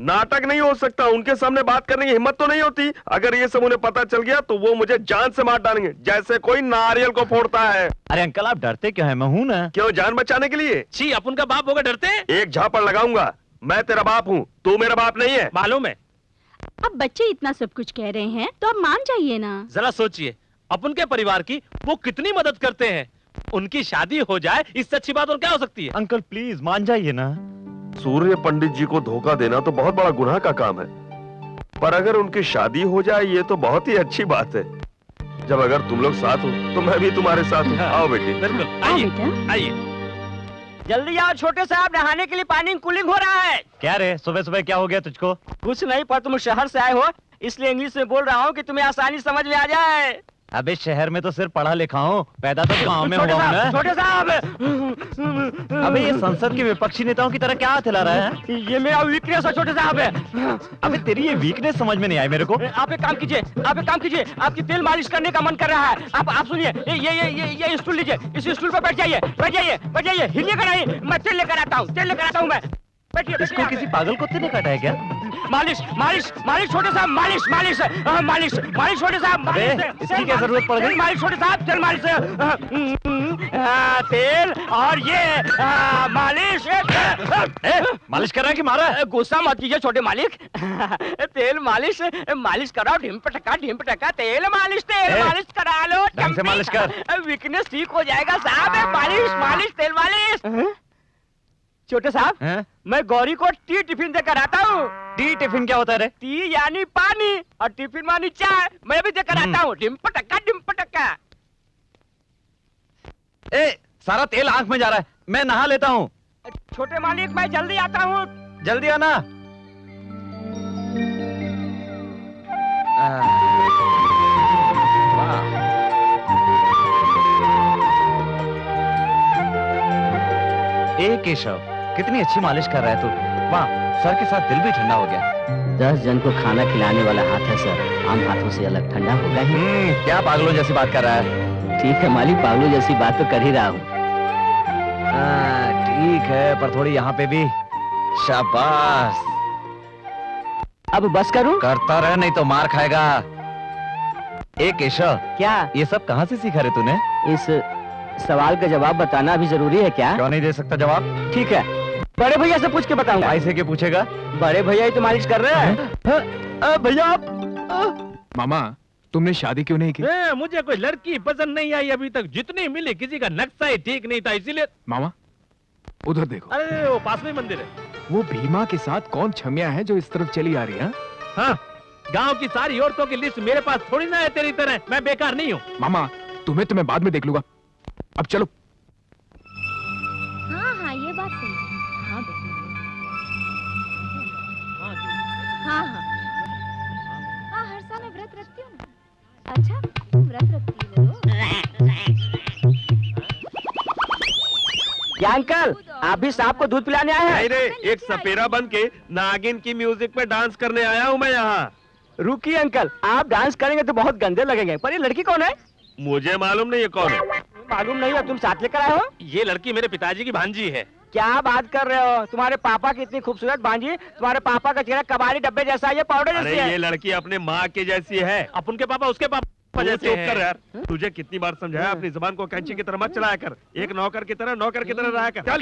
नाटक नहीं हो सकता। उनके सामने बात करने की हिम्मत तो नहीं होती। अगर ये सब उन्हें पता चल गया तो वो मुझे जान से मार डालेंगे, जैसे कोई नारियल को फोड़ता है। अरे अंकल, आप डरते क्यों हैं? मैं हूं ना। क्यों, जान बचाने के लिए? छी, अपन का बाप होगा डरते? एक झापड़ लगाऊंगा। मैं तेरा बाप हूँ, तू मेरा बाप नहीं है। मालूम है। अब बच्चे इतना सब कुछ कह रहे हैं तो अब मान जाइए ना। जरा सोचिए, अपन के परिवार की वो कितनी मदद करते हैं। उनकी शादी हो जाए, इससे अच्छी बात और क्या हो सकती है? अंकल प्लीज मान जाइए ना। सूर्य पंडित जी को धोखा देना तो बहुत बड़ा गुनाह का काम है, पर अगर उनकी शादी हो जाए ये तो बहुत ही अच्छी बात है। जब अगर तुम लोग साथ हो तो मैं भी तुम्हारे साथ हूँ। आओ बेटी। बिल्कुल, आइए आइए। जल्दी आओ छोटे साहब, नहाने के लिए पानी कूलिंग हो रहा है। क्या रे, सुबह सुबह क्या हो गया तुझको? कुछ नहीं, पर तुम शहर से आए हो इसलिए इंग्लिश में बोल रहा हूँ कि तुम्हें आसानी समझ में आ जाए। अबे शहर में तो सिर्फ पढ़ा लिखा हूँ, पैदा तो गाँव में हुआ हूँ ना। छोटे साहब। अबे ये संसद के विपक्षी नेताओं की तरह क्या हाथ हिला रहा है? ये मेरा वीकनेस है छोटे साहब। अबे तेरी ये वीकनेस समझ में नहीं आई मेरे को। आप एक काम कीजिए, आप एक काम कीजिए, आपकी तेल मालिश करने का मन कर रहा है। आप सुनिए, ये स्टूल लीजिए, इस स्टूल पर बैठ जाइए, बैठ जाइए, बैठ जाइए, हिलिएगा नहीं। मैं तेल लेकर आता हूँ, तेल लेकर आता हूँ मैं। इसको किसी पागल कुत्ते ने काटा है क्या? मालिश मालिश मालिश छोटे साहब, मालिश मालिश मालिश मालिश छोटे साहब, मालिश इसकी क्या जरूरत पड़ गई? मालिश छोटे साहब, तेल मालिश तेल और ये मालिश। मालिश कर रहा है कि मारा है? गुस्सा मत कीजिए छोटे मालिक। तेल मालिश मालिश कराओ, ढिम पटका तेल मालिश करा लो। ढंग से मालिश कर। वीकनेस ठीक हो जाएगा साहब। मालिश मालिश तेल मालिश। छोटे साहब, मैं गौरी को टी टिफिन देकर आता हूँ। टी टिफिन क्या होता है रे? टी यानी पानी और टिफिन मानी चाय। मैं भी देकर आता हूँ। डिम पटक्का। ए, सारा तेल आंख में जा रहा है, मैं नहा लेता हूँ। छोटे मालिक, मैं जल्दी आता हूँ। जल्दी आना। ए केशव, कितनी अच्छी मालिश कर रहा है तू। वाह, सर के साथ दिल भी ठंडा हो गया। 10 जन को खाना खिलाने वाला हाथ है सर, आम हाथों से अलग ठंडा होगा ही। क्या पागलों जैसी बात कर रहा है? ठीक है मालिक, पागलों जैसी बात तो कर ही रहा हूँ। ठीक है, पर थोड़ी यहाँ पे भी। शाबाश। अब बस करूं? करता रह, नहीं तो मार खाएगा। ए केशव, क्या ये सब कहाँ से सीखा रे तूने? इस सवाल का जवाब बताना भी जरूरी है क्या? क्यों नहीं दे सकता जवाब? ठीक है, बड़े भैया से पूछ के बताऊंगा। भाई से क्या पूछेगा? बड़े भैया ही तो मालिश कर रहे हैं। भैया आप मामा, तुमने शादी क्यों नहीं की? मुझे कोई लड़की पसंद नहीं आई अभी तक। जितनी मिली किसी का नक्शा ही ठीक नहीं था, इसीलिए। मामा, उधर देखो। अरे वो पास में मंदिर है। वो भीमा के साथ कौन छमिया है जो इस तरफ चली आ रही है? हाँ, गांव की सारी औरतों की लिस्ट मेरे पास थोड़ी ना है तेरी तरह। मैं बेकार नहीं हूँ। मामा, तुम्हें तो मैं बाद में देख लूंगा, अब चलो। हाँ, ये बात सही है। हाँ हर साल मैं व्रत रखती हूँ ना। अच्छा, तुम व्रत रखती हो? क्या अंकल, आप भी सांप को दूध पिलाने आए हैं? नहीं रे, एक सपेरा बन के नागिन की म्यूजिक पे डांस करने आया हूँ मैं यहाँ। रुकिए अंकल, आप डांस करेंगे तो बहुत गंदे लगेंगे। पर ये लड़की कौन है? मुझे मालूम नहीं है कौन है। मालूम नहीं है, तुम साथ लेकर आए हो? ये लड़की मेरे पिताजी की भांजी है। क्या बात कर रहे हो? तुम्हारे पापा की इतनी खूबसूरत भांजी, तुम्हारे पापा का चेहरा कबाड़ी डब्बे जैसा है, ये पाउडर अरे जैसी है। ये लड़की अपने माँ के जैसी है। अपन के पापा उसके पापा जैसे चुप हैं। कर यार, तुझे कितनी बार समझाया अपनी जुबान को कैंची की तरह मत चलाया कर। एक नौकर की तरह रहा कर। चल।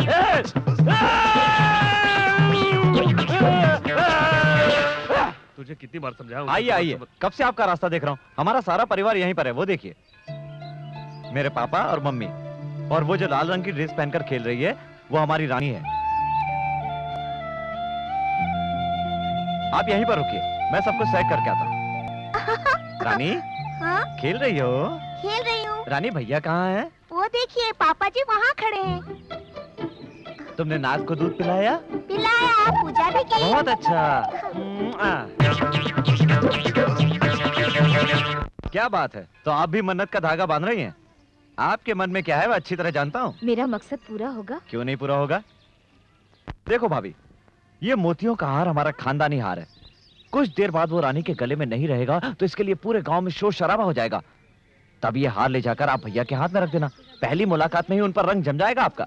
तुझे कितनी बार समझाया? आइए आइए, कब से आपका रास्ता देख रहा हूँ। हमारा सारा परिवार यहीं पर है, वो देखिए। मेरे पापा और मम्मी, और वो जो लाल रंग की ड्रेस पहनकर खेल रही है वो हमारी रानी है। आप यहीं पर रुकिए, मैं सबको सेट करके आता हूँ। रानी, हाँ? खेल रही हो? खेल रही हूँ। रानी, भैया कहाँ है? वो देखिए, पापा जी वहाँ खड़े हैं। तुमने नाग को दूध पिलाया? पिलाया, पूजा भी की। बहुत अच्छा। क्या बात है, तो आप भी मन्नत का धागा बांध रही हैं? आपके मन में क्या है, मैं अच्छी तरह जानता हूँ। मेरा मकसद पूरा होगा। क्यों नहीं पूरा होगा? देखो भाभी, ये मोतियों का हार हमारा खानदानी हार है। कुछ देर बाद वो रानी के गले में नहीं रहेगा तो इसके लिए पूरे गांव में शोर शराबा हो जाएगा। तब ये हार ले जाकर आप भैया के हाथ में रख देना। पहली मुलाकात में ही उन पर रंग जम जाएगा आपका।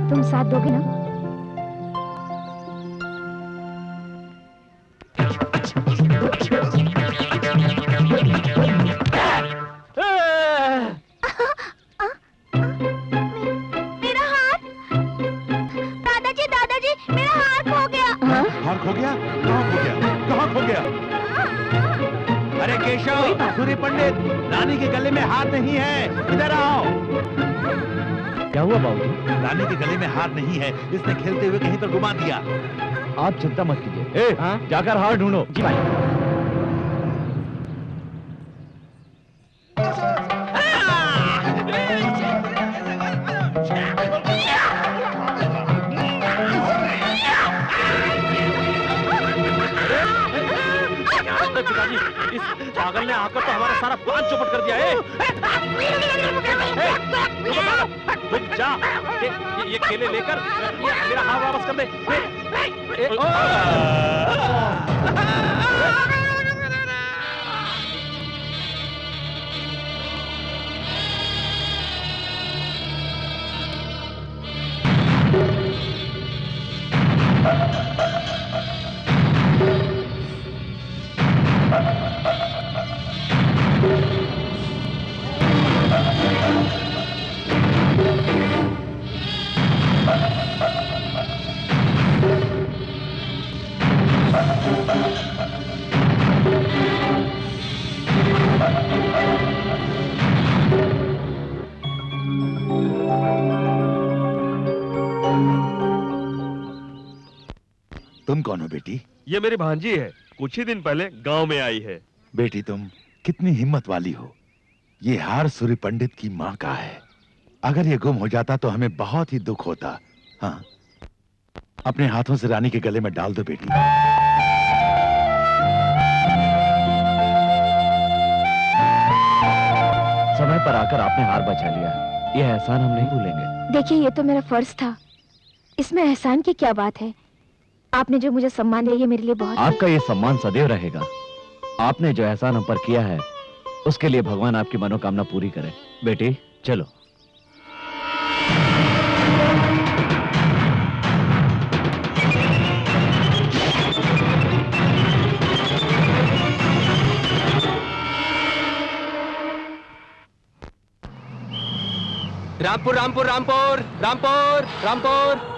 तुम साथ दोगे ना? मेरा हाथ। दादाजी, मेरा हाथ खो गया। हार खो गया? कहाँ खो गया? कहाँ खो गया? अरे केशव, सूर्य पंडित, रानी के गले में हार नहीं है, इधर आओ। क्या हुआ बाबूजी? रानी के गले में हार नहीं है, इसने खेलते हुए कहीं पर घुमा दिया। आप चिंता मत कीजिए। जाकर हार ढूंढो। जी भाई। पिताजी, इस पागल ने आकर तो हमारा सारा प्लान चौपट कर दिया है। रुक जा, ये केले लेकर मेरा हाथ वापस कर दे। कौन हो बेटी? ये मेरी भांजी है, कुछ ही दिन पहले गांव में आई है। बेटी तुम कितनी हिम्मत वाली हो। ये हार सूर्य पंडित की माँ का है। अगर ये गुम हो जाता तो हमें बहुत ही दुख होता। हाँ, अपने हाथों से रानी के गले में डाल दो बेटी। समय पर आकर आपने हार बचा लिया, ये एहसान हम नहीं भूलेंगे। देखिए, ये तो मेरा फर्ज था, इसमें एहसान की क्या बात है। आपने जो मुझे सम्मान दिया, ये मेरे लिए बहुत। आपका ये सम्मान सदैव रहेगा। आपने जो एहसान हम पर किया है, उसके लिए भगवान आपकी मनोकामना पूरी करे। बेटी चलो। रामपुर रामपुर रामपुर रामपुर रामपुर।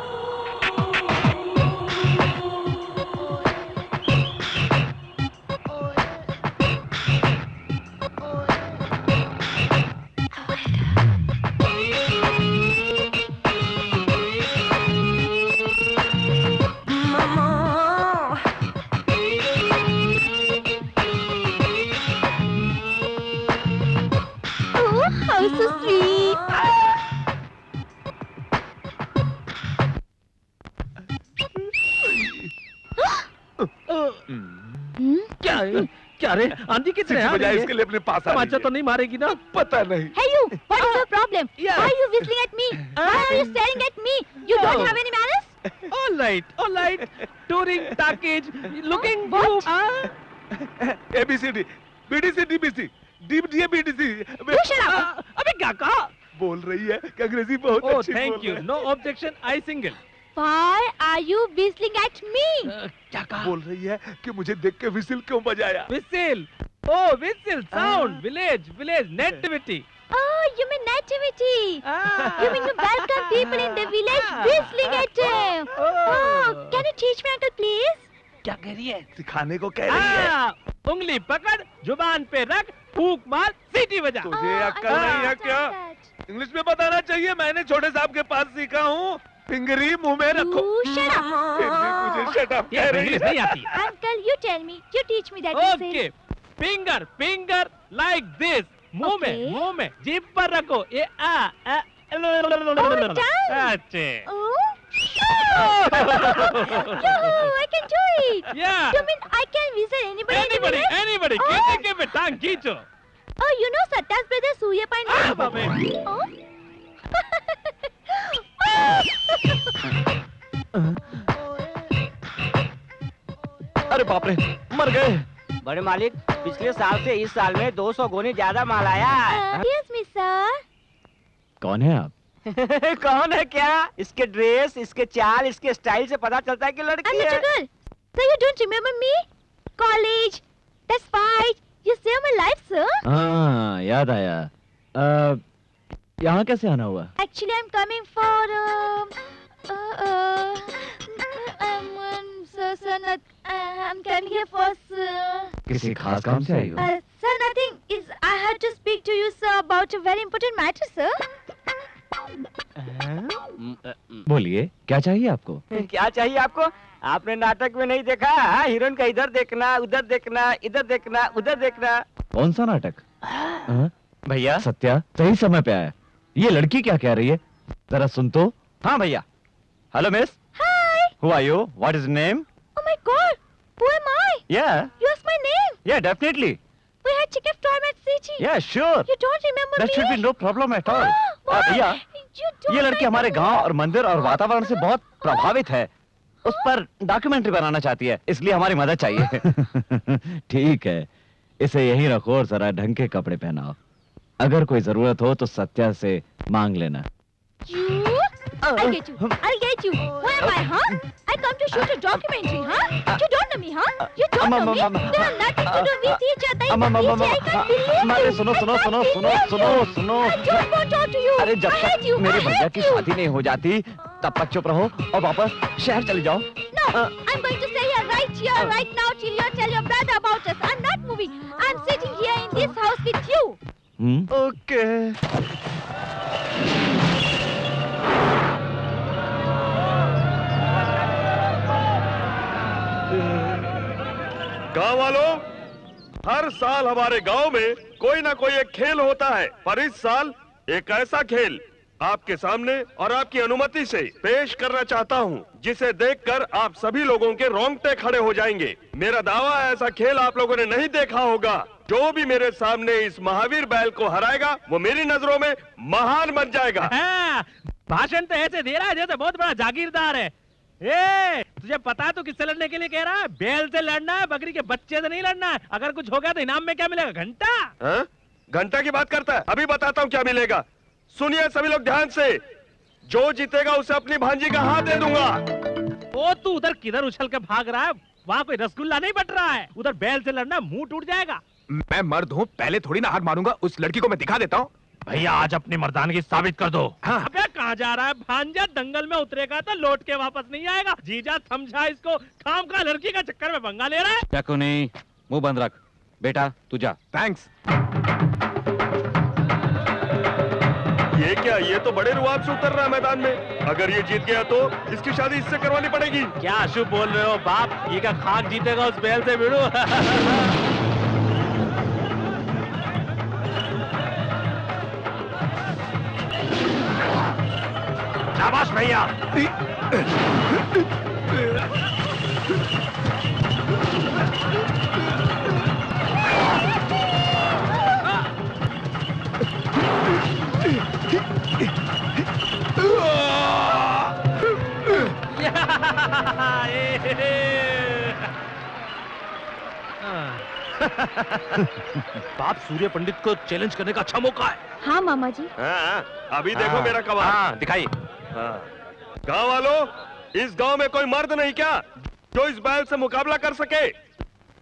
क्या रे, आंधी कितने आ रही है? इसके लिए अपने पास आ रही तमाचा तो नहीं मारेगी ना? पता नहीं। Hey you, what is your problem? Why are you whistling at me? Why are you staring at me? You don't have any manners? All right. Touring package, looking good. ABCD, BDC, DBC, DBD, BDC। You shut up. अबे क्या कहा? बोल रही है कि अंग्रेजी बहुत Oh, अच्छी thank बोल you. रही है। No objection. I single. Why are you whistling at me? क्या कहा? बोल रही है कि मुझे देख के विसिल क्यों बजाया? Whistle. Oh, whistle. Sound. Village. Nativity. Oh, you mean nativity. You mean you welcome people in the village whistling at them. Oh, can you teach me, uncle, please? क्या कह रही है? सिखाने को कह रही है। उंगली पकड़, जुबान पे रख, फूंक मार, सीटी बजा। तुझे अक्ल नहीं है क्या? इंग्लिश में बताना चाहिए, मैंने छोटे साहब के पास सीखा हूँ। फिंगरी मुंह में रखो। Shut up. फिर भी मुझे शट अप कह रही है। नहीं आती। Uncle, you tell me. You teach me that. Okay. Finger like this. मुंह में, जीभ पर रखो। ये अच्छे। I can do it. Yeah. You mean I can whistle anybody? Anybody. Keep it, टांग खींचो। Oh, you know Satya's brother Surya Pandit? बाबे। Oh. अरे बाप रे, मर गए। बड़े मालिक, पिछले साल से इस साल में 200 गुनी ज्यादा माल आया है। Yes, Miss Sir. कौन है आप? कौन है क्या? इसके ड्रेस, इसके चाल, इसके स्टाइल से पता चलता है कि लड़की है। Girl, so you don't remember me? College, that's fight. You saved my life, sir. हाँ, याद आया। यहाँ कैसे आना हुआ? Actually, I'm coming for I'm coming here for किसी खास काम से आई हो? sir, nothing. Is I had to speak to you, sir, about a very important matter, sir. बोलिए, क्या चाहिए आपको? क्या चाहिए आपको? आपने नाटक में नहीं देखा? हीरोइन का इधर देखना, उधर देखना, इधर देखना, उधर देखना। कौन सा नाटक? भैया सत्या सही समय पे आया। ये लड़की क्या कह रही है? जरा सुन तो। हाँ भैया। Hello miss. Hi. Who are you? What is your name? Oh my God. Who am I? Yeah. You asked my name. Yeah, definitely. We had chicken storm at City. Yeah, sure. You don't remember That me? should be no problem at all. भैया, ये लड़की हमारे गांव और मंदिर और वातावरण से बहुत प्रभावित है। उस पर डॉक्यूमेंट्री बनाना चाहती है, इसलिए हमारी मदद चाहिए। ठीक है, इसे यहीं रखो और जरा ढंग के कपड़े पहनाओ। अगर कोई जरूरत हो तो सत्या से मांग लेना। I'll get you. I'll get you. Who am I, huh? I come to shoot a documentary, huh? You don't know me, huh? You don't know me. There are nothing to do with each other. I can't believe you. सुनो। I don't want to talk to you. अरे जब I hate तक you. मेरे I भैया hate की you. शादी नहीं हो जाती तब तक चुप रहो और वापस शहर चले जाओ। No, I'm going to stay here right now till you tell your brother about us. I'm not moving. I'm sitting here in this house with you. Okay. गांव वालों, हर साल हमारे गांव में कोई ना कोई एक खेल होता है, पर इस साल एक ऐसा खेल आपके सामने और आपकी अनुमति से पेश करना चाहता हूं, जिसे देखकर आप सभी लोगों के रोंगटे खड़े हो जाएंगे। मेरा दावा है ऐसा खेल आप लोगों ने नहीं देखा होगा। जो भी मेरे सामने इस महावीर बैल को हराएगा वो मेरी नजरों में महान बन जाएगा। भाषण तो ऐसे दे रहा है जैसे बहुत बड़ा जागीरदार है। ए, तुझे पता तो किससे लड़ने के लिए कह रहा है? बैल से लड़ना है, बकरी के बच्चे से नहीं लड़ना है। अगर कुछ हो गया तो इनाम में क्या मिलेगा? घंटा। घंटा की बात करता है? अभी बताता हूँ क्या मिलेगा। सुनिए सभी लोग ध्यान से, जो जीतेगा उसे अपनी भांजी का हाथ दे दूंगा। ओ तू उधर किधर उछल के भाग रहा है? वहाँ कोई रसगुल्ला नहीं बट रहा है। उधर बैल से लड़ना, मुंह टूट जाएगा। मैं मर्द हूँ, पहले थोड़ी ना हाथ मारूंगा। उस लड़की को मैं दिखा देता हूँ। भैया आज अपनी मर्दानगी साबित कर दो। हाँ। अबे कहाँ जा रहा है? भांजा दंगल में उतरेगा तो लौट के वापस नहीं आएगा। जीजा समझा इसको, काम का लड़की का चक्कर में पंगा ले रहा है। क्या क्यों नहीं? मुंह बंद रख बेटा, तू जा। थैंक्स। ये क्या? ये तो बड़े रुआब से उतर रहा है मैदान में। अगर ये जीत गया तो इसकी शादी इससे करवानी पड़ेगी। क्या अशुभ बोल रहे हो बाप? ये क्या खाक जीतेगा उस बैल से? भिड़ो। शाबाश भैया। बाप, सूर्य पंडित को चैलेंज करने का अच्छा मौका है। हाँ मामा जी। अभी देखो मेरा कमाल। दिखाई। गांव वालों, इस गांव में कोई मर्द नहीं क्या जो इस बैल से मुकाबला कर सके?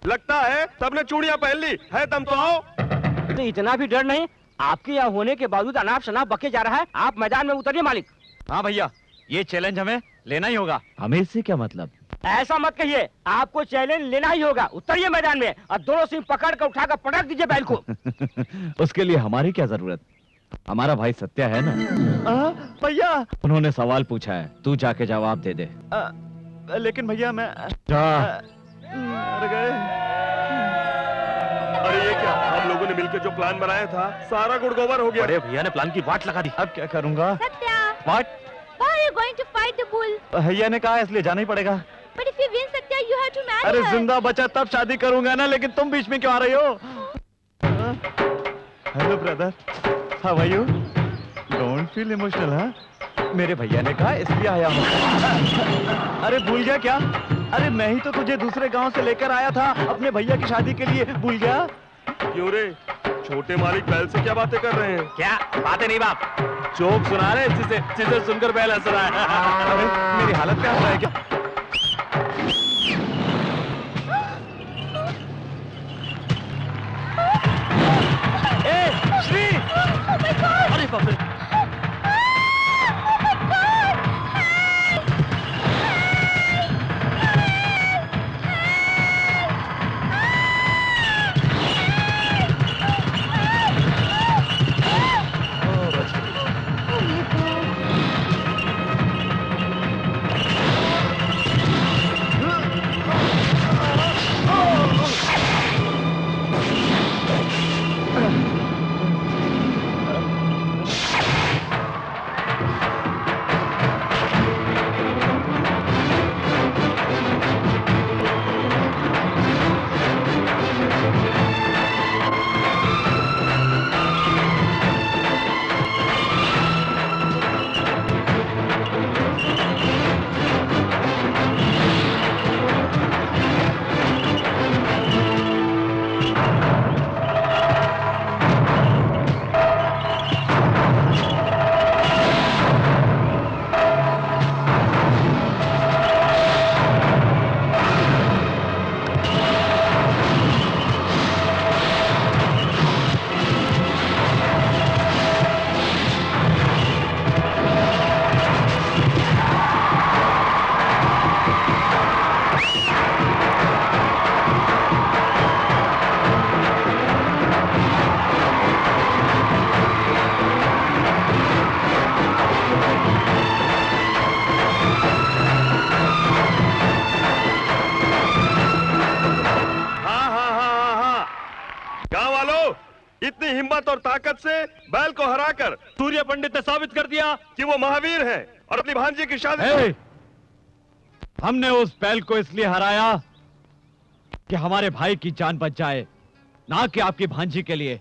लगता है सबने चूड़ियां पहन ली है। तुम तो आओ। तो इतना भी डर नहीं? आपके यहाँ होने के बावजूद अनाप शनाप बके जा रहा है। आप मैदान में उतरिए मालिक। हाँ भैया, ये चैलेंज हमें लेना ही होगा। हमें इससे क्या मतलब? ऐसा मत कहिए, आपको चैलेंज लेना ही होगा। उतरिए मैदान में और दोनों सिंह पकड़ कर उठाकर पटक दीजिए बैल को। उसके लिए हमारी क्या जरूरत? हमारा भाई सत्य है ना। भैया, उन्होंने सवाल पूछा है, तू जाके जवाब दे दे। लेकिन भैया मैं जा। अरे ये क्या? हम लोगों ने मिलकर जो प्लान बनाया था सारा गुड़गोबर हो गया। बड़े भैया ने प्लान की वाट लगा दी। अब क्या करूंगा? सत्या, वाट? why are you going to fight the bull? भैया ने कहा इसलिए जाना ही पड़ेगा। But if you win, Satya, you have to marry अरे her. जिंदा बचा तब शादी करूंगा ना, लेकिन तुम बीच में क्यों आ रही हो? Hello brother, how are you? Don't feel emotional. हाँ, मेरे भैया ने कहा इसलिए आया हूँ। अरे भूल गया क्या? अरे मैं ही तो तुझे दूसरे गांव से लेकर आया था अपने भैया की शादी के लिए। भूल गया? क्यों रे? छोटे मालिक बैल से क्या बातें कर रहे हैं? क्या बातें नहीं बाप, जोक सुना रहे जिसे सुनकर बैल हंस रहा है। अरे मेरी हालत क्या है क्या? ए, श्री! Oh my God! अरे बाप रे! इतनी हिम्मत और ताकत से बैल को हराकर सूर्य पंडित ने साबित कर दिया कि वो महावीर है और अपनी भांजी की शादी। हमने उस बैल को इसलिए हराया कि हमारे भाई की जान बच जाए, ना कि आपकी भांजी के लिए।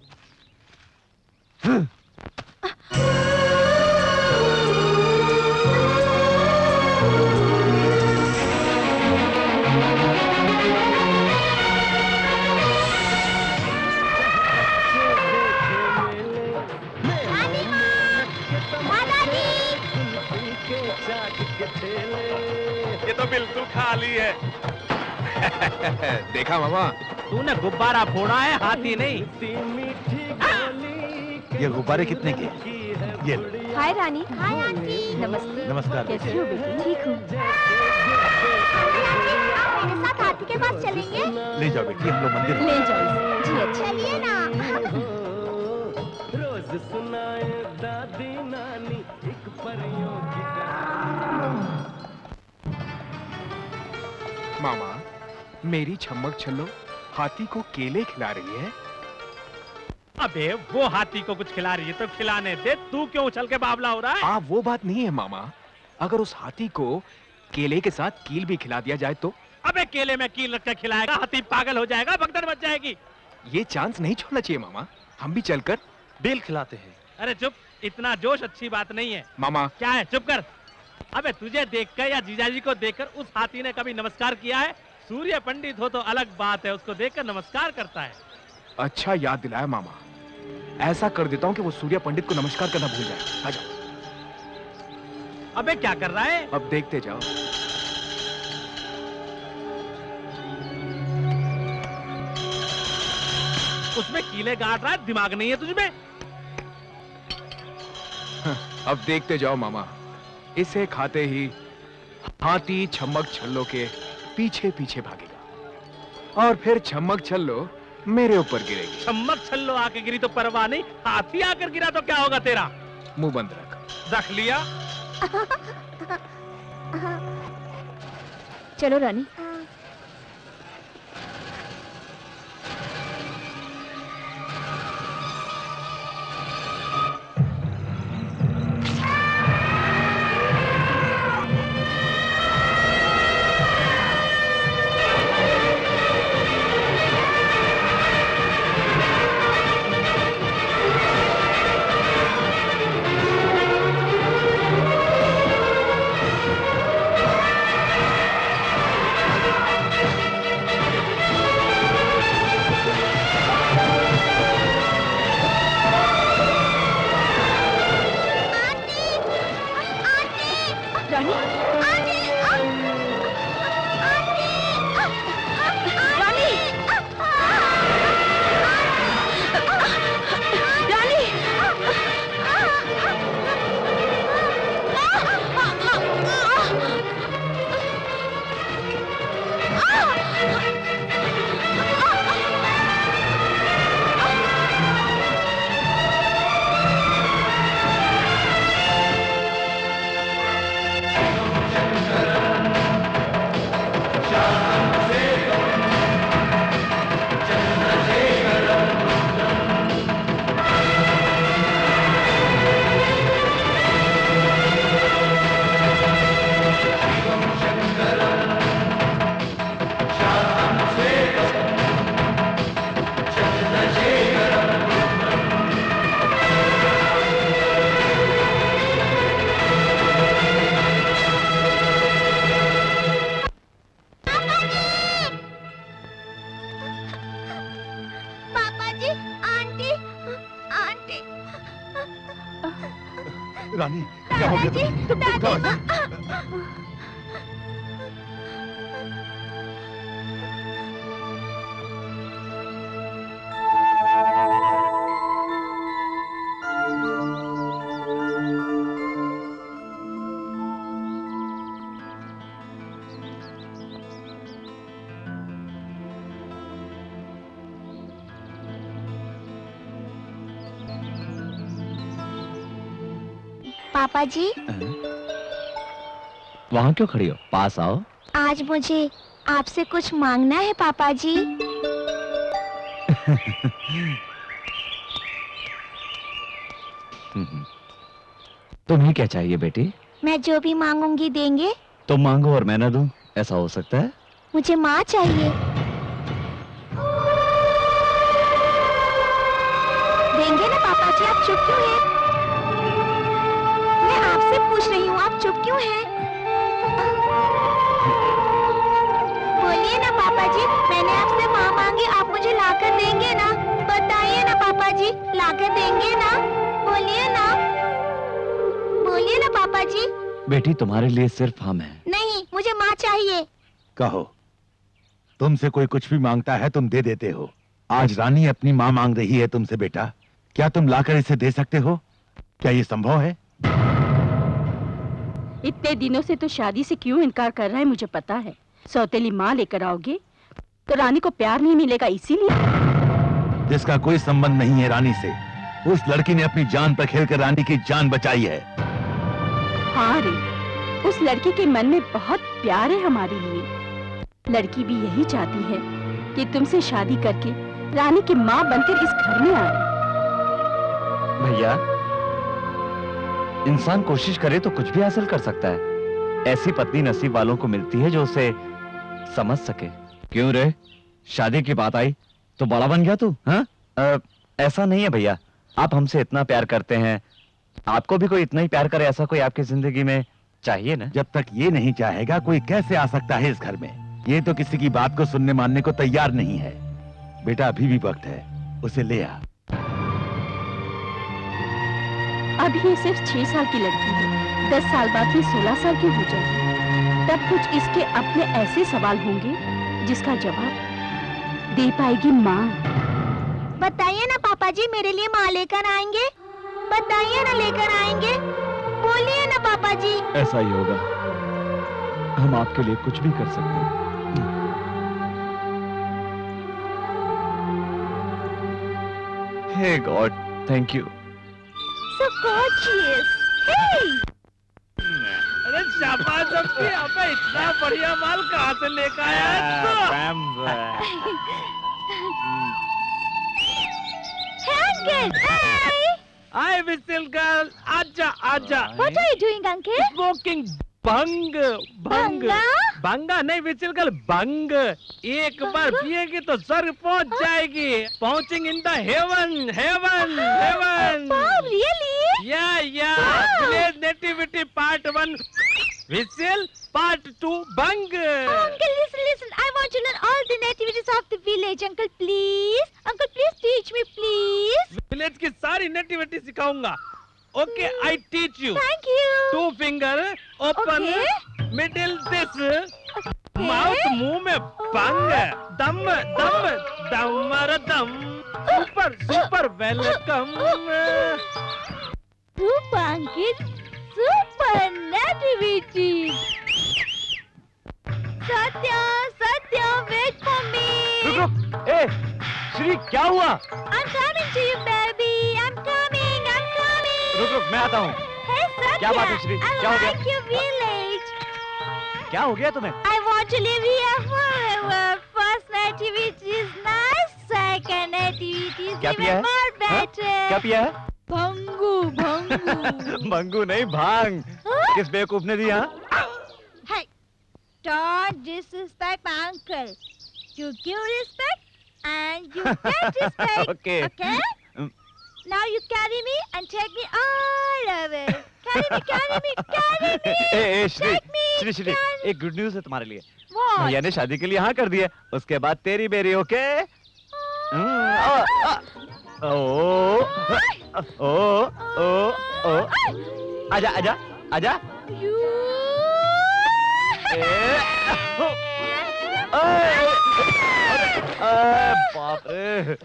ये तो बिल्कुल खाली है। देखा मामा, तूने गुब्बारा फोड़ा है, हाथी नहीं। ये गुब्बारे कितने के? ये हाय रानी। Hi aunty. नमस्ते। नमस्कार। कैसी हो बेटी? ठीक हूँ। आप मेरे साथ हाथी के पास चलेंगे? ले जाओ बेटी, हम लोग मंदिर ले जाओ। जी अच्छा। चलिए ना। रोज सुनाए दादी नानी एक परियों की मामा, मेरी छम्मक छल्लो हाथी को केले खिला रही है। अबे वो हाथी को कुछ खिला रही है तो खिलाने दे, तू क्यों उछल के बावला हो रहा है? वो बात नहीं है मामा, अगर उस हाथी को केले के साथ कील भी खिला दिया जाए तो? अबे केले में कील रख के खिलाएगा, हाथी पागल हो जाएगा, भगदड़ मच जाएगी। ये चांस नहीं छोड़ना चाहिए मामा, हम भी चलकर बेल खिलाते हैं। अरे चुप, इतना जोश अच्छी बात नहीं है। मामा क्या है, चुप कर। अबे तुझे देखकर या जीजाजी को देखकर उस हाथी ने कभी नमस्कार किया है? सूर्य पंडित हो तो अलग बात है, उसको देखकर नमस्कार करता है। अच्छा याद दिलाया मामा, ऐसा कर देता हूँ कि वो सूर्य पंडित को नमस्कार करना भूल जाए। आ जाओ। अबे क्या कर रहा है? अब देखते जाओ। उसमें कीले गाड़ रहा है, दिमाग नहीं है तुझमें? अब देखते जाओ मामा, इसे खाते ही हाथी छम्मक छल्लो के पीछे पीछे भागेगा और फिर छम्मक छल्लो मेरे ऊपर गिरेगी। छम्मक छल्लो आके गिरी तो परवाह नहीं, हाथी आकर गिरा तो क्या होगा तेरा? मुंह बंद रख लिया। चलो रानी। रानी क्या हो गया? पापा जी, वहाँ क्यों खड़ी हो? पास आओ। आज मुझे आपसे कुछ मांगना है पापा जी। तुम्हें क्या चाहिए बेटी? मैं जो भी मांगूंगी देंगे? तुम मांगो और मैं ना दूं, ऐसा हो सकता है? मुझे माँ चाहिए। देंगे ना पापा जी? आप चुप क्यों हैं? मैं आपसे पूछ रही हूँ, आप चुप क्यों हैं? बोलिए ना पापा जी, मैंने आपसे माँ मांगी, आप मुझे लाकर देंगे ना? बताइए ना पापा जी, लाकर देंगे ना? बोलिए ना, बोलिए ना पापा जी। बेटी तुम्हारे लिए सिर्फ हम हैं। नहीं, मुझे माँ चाहिए। कहो, तुमसे कोई कुछ भी मांगता है तुम दे देते हो। आज रानी अपनी माँ मांग रही है तुमसे बेटा, क्या तुम लाकर इसे दे सकते हो? क्या ये संभव है? इतने दिनों से तो शादी से क्यों इनकार कर रहा है मुझे पता है। सौतेली माँ लेकर आओगे तो रानी को प्यार नहीं मिलेगा, इसीलिए। जिसका कोई संबंध नहीं है रानी से, उस लड़की ने अपनी जान पर खेलकर रानी की जान बचाई है। हाँ रे, उस लड़की के मन में बहुत प्यार है हमारे लिए। लड़की भी यही चाहती है कि तुमसे शादी करके रानी की माँ बनकर इस घर में आए। भैया, इंसान कोशिश करे तो कुछ भी हासिल कर सकता है। ऐसी पत्नी नसीब वालों को मिलती है जो उसे समझ सके। क्यों रे, शादी की बात आई तो बड़ा बन गया तू? हाँ? ऐसा नहीं है भैया, आप हमसे इतना प्यार करते हैं, आपको भी कोई इतना ही प्यार करे ऐसा कोई आपकी जिंदगी में चाहिए ना? जब तक ये नहीं चाहेगा कोई कैसे आ सकता है इस घर में? ये तो किसी की बात को सुनने मानने को तैयार नहीं है। बेटा अभी भी वक्त है, उसे ले आ। अब ये सिर्फ 6 साल की लड़की है, 10 साल बाद ये 16 साल की हो जाएगी। तब कुछ इसके अपने ऐसे सवाल होंगे जिसका जवाब दे पाएगी माँ। बताइए ना पापा जी, मेरे लिए माँ लेकर आएंगे? बताइए ना, लेकर आएंगे? बोलिए ना पापा जी। ऐसा ही होगा, हम आपके लिए कुछ भी कर सकते हैं। Hey god, thank you. So gorgeous. Hey! अरे शाबाश अब्बी, अबे इतना बढ़िया माल कहाँ से लेकर आया? Uncle, hi. Hi, Whistle girl, आजा आजा। What are you doing, uncle? Smoking भंग, भंग, भंगा नहीं विचिल गर्ल, भंग। एक बार पिएगी तो स्वर्ग पहुंच जाएगी। पहुंचिंग in the heaven, heaven, heaven. Really? या विलेज नेटिविटी पार्ट 1, विचिल पार्ट 2, भंग। Uncle, listen. I want to learn all the nativities of the village, uncle, please. Uncle, please teach me, please. Village की सारी नेटिविटी सिखाऊंगा। Okay, I teach you. Thank you. 2 finger, open, middle this, mouth मुंह में बंग, दम दम दमर दम, super super welcome. Super uncle, super nativity. Satya, wait for me. रुक, ए, श्री क्या हुआ? I'm coming to you, baby. I'm coming. रुक, मैं आता हूँ। Hey, Satya, क्या बात है श्री? क्या हो गया? I like your village. क्या हो गया तुम्हें? I want to live here forever. First nativity is nice. Second nativity is क्या पिया even है? more better. क्या पिया है? भंगू। भंगू नहीं, भांग। किस बेवकूफ ने दिया? Hey, don't disrespect my uncle. You give respect and you get respect. Okay. Okay? Now you carry me and take me all over. Carry me. A, Shri, Take me, Shri, एक गुड न्यूज है तुम्हारे लिए। What? भैया ने शादी के लिए हाँ कर दिया, उसके बाद तेरी बेरी। ओके? ओ, आजा। बाप रे।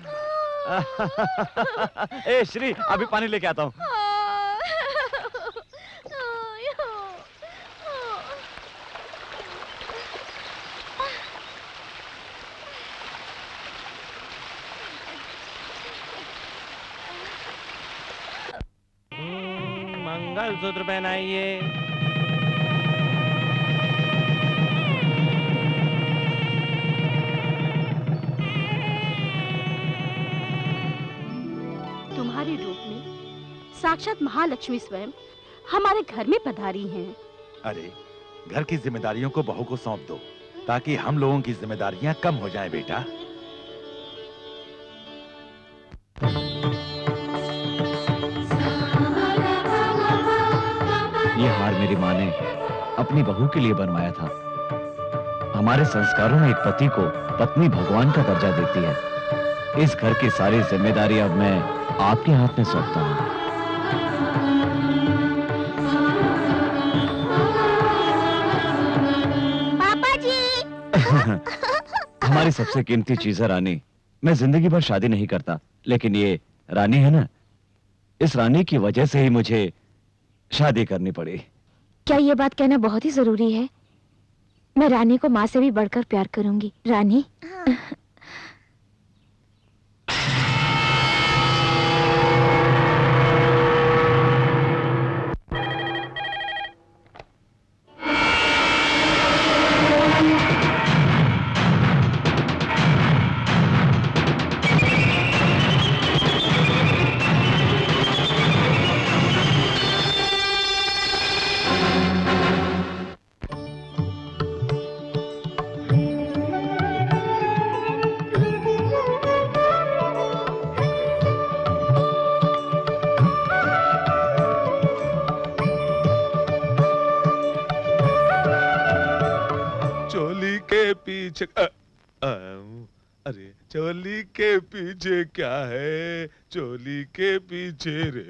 ए श्री, अभी पानी लेके आता हूँ। मंगलसूत्र पहनाइए। तुम्हारे रूप में साक्षात महालक्ष्मी स्वयं हमारे घर में पधारी हैं। अरे घर की जिम्मेदारियों को बहू को सौंप दो ताकि हम लोगों की जिम्मेदारियां कम हो जाएं बेटा। ये हार मेरी माँ ने अपनी बहू के लिए बनवाया था। हमारे संस्कारों में एक पति को पत्नी भगवान का दर्जा देती है। इस घर की सारी जिम्मेदारी अब मैं आपके हाथ में सौंपता हूँ। पापा जी। हमारी सबसे कीमती चीज है रानी। मैं जिंदगी भर शादी नहीं करता, लेकिन ये रानी है ना, इस रानी की वजह से ही मुझे शादी करनी पड़ी। क्या ये बात कहना बहुत ही जरूरी है? मैं रानी को माँ से भी बढ़कर प्यार करूंगी। रानी, अरे चोली के पीछे क्या है, चोली के पीछे रे।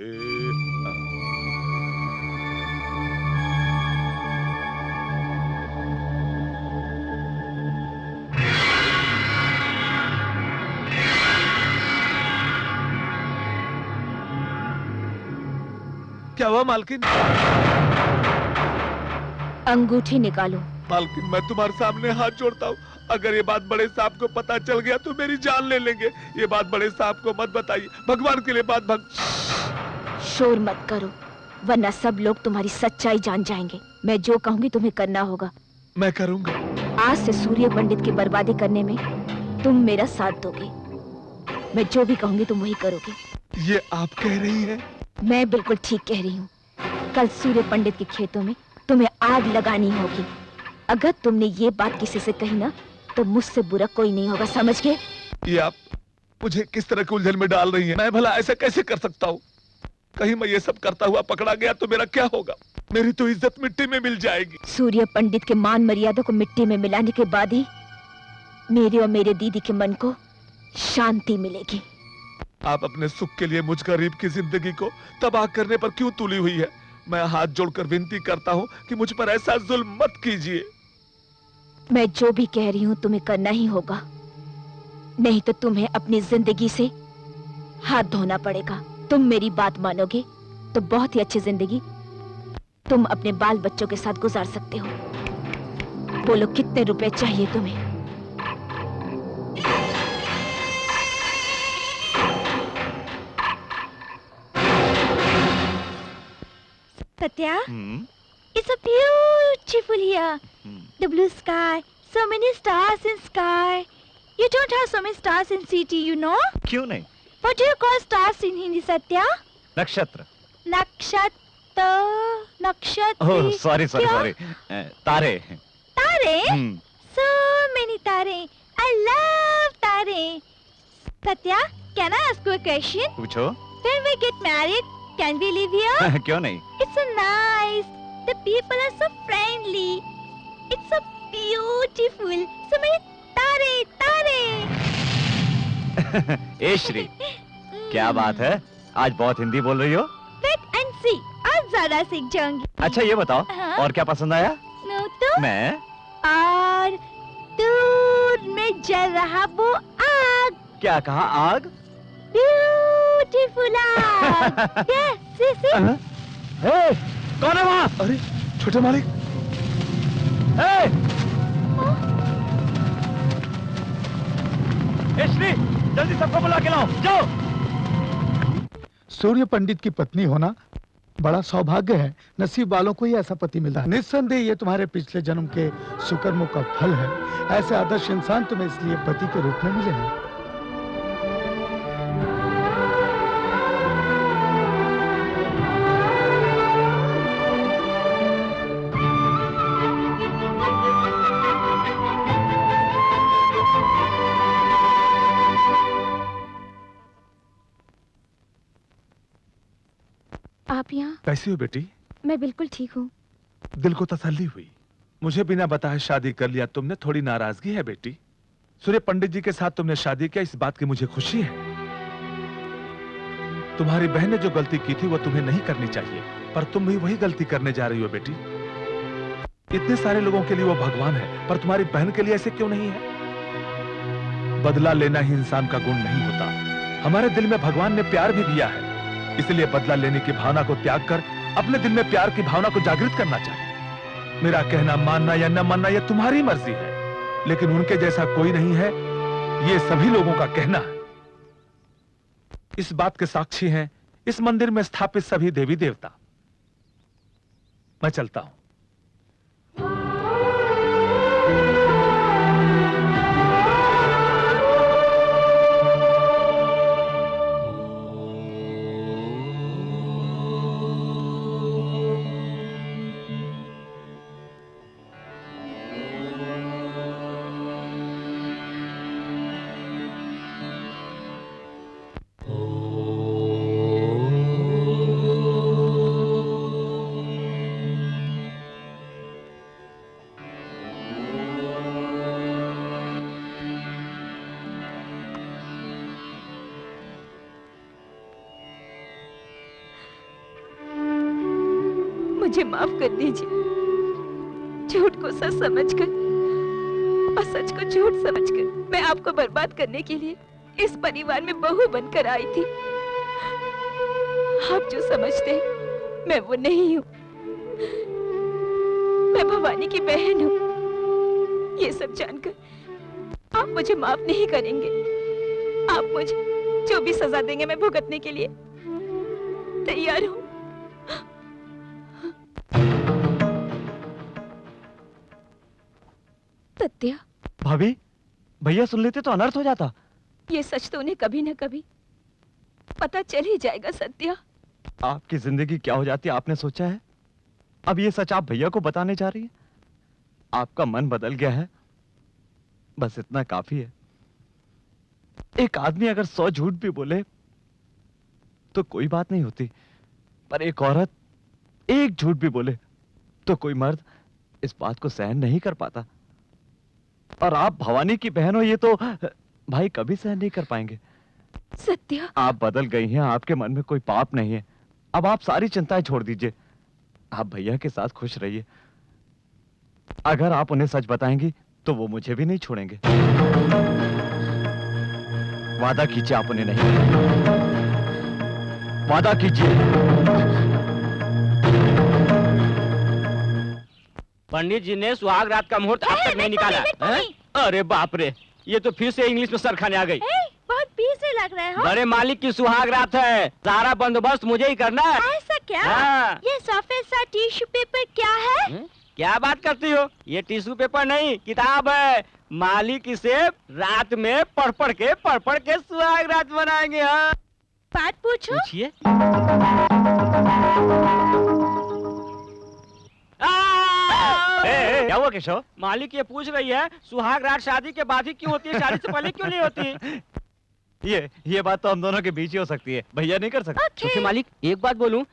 क्या हुआ मालकिन? अंगूठी निकालो। मालकिन मैं तुम्हारे सामने हाथ जोड़ता हूँ, अगर ये बात बड़े साहब को पता चल गया तो मेरी जान ले लेंगे। ये बात बड़े साहब को मत बताइए, भगवान के लिए बात शोर मत करो, वरना सब लोग तुम्हारी सच्चाई जान जाएंगे। मैं जो कहूंगी तुम्हें करना होगा। मैं करूंगा। आज से सूर्य पंडित की बर्बादी करने में तुम मेरा साथ दोगे। मैं जो भी कहूंगी तुम वही करोगे। ये आप कह रही है? मैं बिल्कुल ठीक कह रही हूँ। कल सूर्य पंडित के खेतों में तुम्हें आग लगानी होगी। अगर तुमने ये बात किसी से कही ना तो मुझसे बुरा कोई नहीं होगा, समझ गए? ये आप मुझे किस तरह के उलझन में डाल रही हैं? मैं भला ऐसा कैसे कर सकता हूँ? कहीं मैं ये सब करता हुआ पकड़ा गया तो मेरा क्या होगा? मेरी तो इज्जत मिट्टी में मिल जाएगी। सूर्य पंडित के मान मर्यादा को मिट्टी में मिलाने के बाद ही मेरे और मेरे दीदी के मन को शांति मिलेगी। आप अपने सुख के लिए मुझ गरीब की जिंदगी को तबाह करने पर क्यों तुली हुई है? मैं हाथ जोड़कर विनती करता हूँ कि मुझ पर ऐसा जुल्म मत कीजिए। मैं जो भी कह रही हूँ तुम्हें करना ही होगा, नहीं तो तुम्हें अपनी जिंदगी से हाथ धोना पड़ेगा। तुम मेरी बात मानोगे तो बहुत ही अच्छी जिंदगी तुम अपने बाल बच्चों के साथ गुजार सकते हो। बोलो कितने रुपए चाहिए तुम्हें? Satya, it's a beautiful here. The blue sky, so many stars in sky. You don't have so many stars in city, you know? क्यों नहीं? What do you call stars in Hindi, Satya? नक्षत्र। नक्षत्र। Oh sorry तारे। तारे? So many तारे. I love तारे. Satya, can I ask you a question? पूछो। When we get married, can we live here? क्यों नहीं? It's so nice. The people are so friendly. It's so beautiful. So many तारे. ए श्री, क्या बात है? आज बहुत हिंदी बोल रही हो। Wait and see. आज ज्यादा सीख जाऊंगी। अच्छा ये बताओ, और क्या पसंद आया? No, तो? मैं? और दूर में जल रहा वो आग। क्या कहा? आग? Beautiful आग। Yes, see. हे, कौन है वहाँ? अरे, छोटे मालिक। श्री, जल्दी सबको बुला के लाओ, जाओ। सूर्य पंडित की पत्नी होना बड़ा सौभाग्य है। नसीब वालों को ही ऐसा पति मिलता है। निस्संदेह ये तुम्हारे पिछले जन्म के सुकर्मों का फल है। ऐसे आदर्श इंसान तुम्हें इसलिए पति के रूप में मिले हैं। आप यहाँ? कैसी हो बेटी? मैं बिल्कुल ठीक हूँ। दिल को तसल्ली हुई। मुझे बिना बताए शादी कर लिया तुमने, थोड़ी नाराजगी है बेटी? सूर्य पंडित जी के साथ तुमने शादी किया, इस बात की मुझे खुशी है। तुम्हारी बहन ने जो गलती की थी वो तुम्हें नहीं करनी चाहिए, पर तुम भी वही गलती करने जा रही हो बेटी। इतने सारे लोगों के लिए वो भगवान है, पर तुम्हारी बहन के लिए ऐसे क्यों नहीं है? बदला लेना ही इंसान का गुण नहीं होता। हमारे दिल में भगवान ने प्यार भी दिया है, इसलिए बदला लेने की भावना को त्याग कर अपने दिल में प्यार की भावना को जागृत करना चाहिए। मेरा कहना मानना या न मानना यह तुम्हारी मर्जी है, लेकिन उनके जैसा कोई नहीं है, ये सभी लोगों का कहना है। इस बात के साक्षी हैं इस मंदिर में स्थापित सभी देवी देवता। मैं चलता हूं। मुझे माफ कर दीजिए। झूठ को सच समझकर और सच को झूठ समझकर मैं आपको बर्बाद करने के लिए इस परिवार में बहू बनकर आई थी। आप जो समझते हैं मैं वो नहीं हूँ। मैं भवानी की बहन हूँ। ये सब जानकर आप मुझे माफ नहीं करेंगे। आप मुझे जो भी सजा देंगे मैं भुगतने के लिए तैयार हूँ। सत्या। भाभी, भैया सुन लेते तो अनर्थ हो जाता। ये सच तो उन्हें कभी न कभी पता चल ही जाएगा सत्या। आपकी जिंदगी क्या हो जाती आपने सोचा है? अब ये सच आप भैया को बताने जा रही है? आपका मन बदल गया है, बस इतना काफी है। एक आदमी अगर 100 झूठ भी बोले तो कोई बात नहीं होती, पर एक औरत एक झूठ भी बोले तो कोई मर्द इस बात को सहन नहीं कर पाता। और आप भवानी की बहन हो, ये तो भाई कभी सहन नहीं कर पाएंगे। सत्या, आप बदल गई हैं, आपके मन में कोई पाप नहीं है। अब आप सारी चिंताएं छोड़ दीजिए, आप भैया के साथ खुश रहिए। अगर आप उन्हें सच बताएंगी तो वो मुझे भी नहीं छोड़ेंगे। वादा कीजिए आप उन्हें नहीं, वादा कीजिए। पंडित जी ने सुहाग रात का मुहूर्त अब तक नहीं निकाला है? अरे बाप रे, ये तो फिर से इंग्लिश में सर खाने आ गई। बहुत पीस से लग रहा है। हाँ? बड़े मालिक की सुहाग रात है, सारा बंदोबस्त मुझे ही करना है। ऐसा क्या? हाँ। ये सफेद सा टिश्यू पेपर क्या है? क्या बात करती हो? ये टिश्यू पेपर नहीं, किताब है। मालिक इसे रात में पढ़ पढ़ के सुहाग रात बनाएंगे। हाँ, बात पूछो। पूछिए। क्या हुआ केशव? मालिक ये पूछ रही है सुहाग रात शादी के बाद ही क्यों होती है, शादी से पहले क्यों नहीं होती? ये बात तो हम दोनों के बीच ही हो सकती है, भैया नहीं कर सकते। छोटे मालिक, एक बात बोलूं,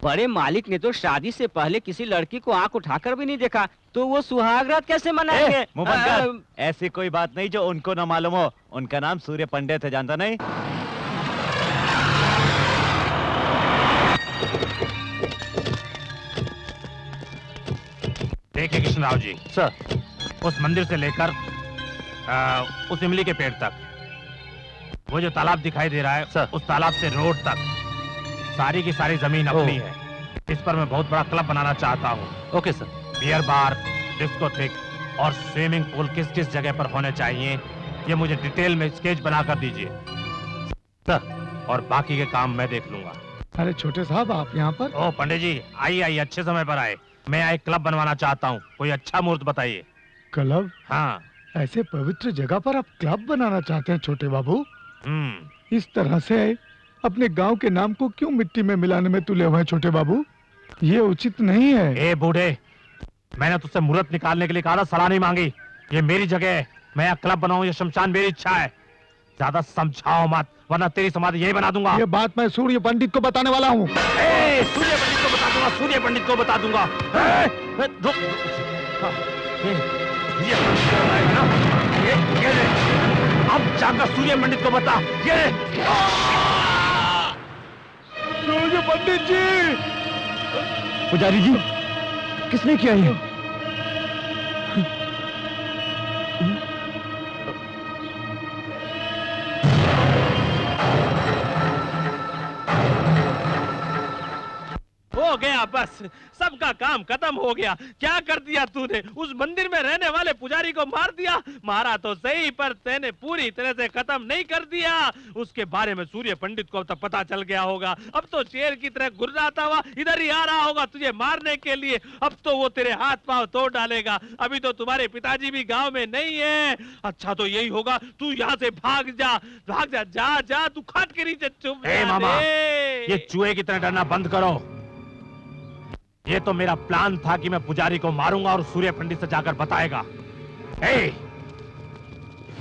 बड़े मालिक ने तो शादी से पहले किसी लड़की को आंख उठाकर भी नहीं देखा, तो वो सुहाग रात कैसे मनाएंगे? मुंह बंद कर। ऐसी कोई बात नहीं जो उनको न मालूम हो। उनका नाम सूर्य पंडित है, जानता नहीं? देखिए कृष्णराव जी, सर, उस मंदिर से लेकर उस इमली के पेड़ तक, वो जो तालाब दिखाई दे रहा है सर, उस तालाब से रोड तक सारी की सारी जमीन अपनी है। इस पर मैं बहुत बड़ा क्लब बनाना चाहता हूँ। Okay sir. Beer bar, discotheque और स्विमिंग पूल किस किस जगह पर होने चाहिए, ये मुझे डिटेल में स्केच बनाकर दीजिए सर, और बाकी के काम मैं देख लूंगा। अरे छोटे साहब, आप यहाँ पर? ओ पंडित जी, आइए अच्छे समय पर आए। मैं एक क्लब बनवाना चाहता हूँ, कोई अच्छा मुहूर्त बताइए। क्लब? हाँ। ऐसे पवित्र जगह पर आप क्लब बनाना चाहते हैं छोटे बाबू? इस तरह से अपने गांव के नाम को क्यों मिट्टी में मिलाने में तुले हुए हैं छोटे बाबू? ये उचित नहीं है। ए बूढ़े, मैंने तुझसे मुहूर्त निकालने के लिए कहा था, सलाह नहीं मांगी। ये मेरी जगह है, मैं यहाँ क्लब बनाऊं, ये शमशान मेरी इच्छा है। ज्यादा समझाओ मत, वरना तेरी समाधि यही बना दूंगा। ये बात मैं सूर्य पंडित को बताने वाला हूँ। सूर्य पंडित को बता दूंगा, सूर्य पंडित को बता दूंगा। ये अब जाकर सूर्य पंडित को बता। ये सूर्य पंडित जी। पुजारी जी, किसने किया ये? हो गया, बस सबका काम खत्म हो गया। क्या कर दिया तूने? उस मंदिर में रहने वाले पुजारी को मार दिया। मारा तो सही, पर तेने पूरी तरह से खत्म नहीं कर दिया। उसके बारे में सूर्य पंडित को तो पता चल गया होगा। अब तो शेर की तरह गुर्राता हुआ इधर ही आ रहा होगा तुझे मारने के लिए। अब तो वो तेरे हाथ पांव तोड़ डालेगा। अभी तो तुम्हारे पिताजी भी गाँव में नहीं है। अच्छा तो यही होगा, तू यहाँ से भाग जा, भाग जा, जा जा, तू खाट के नीचे चुप। मामा, ये चूहे की तरह डरना बंद करो। ये तो मेरा प्लान था कि मैं पुजारी को मारूंगा और सूर्य पंडित से जाकर बताएगा।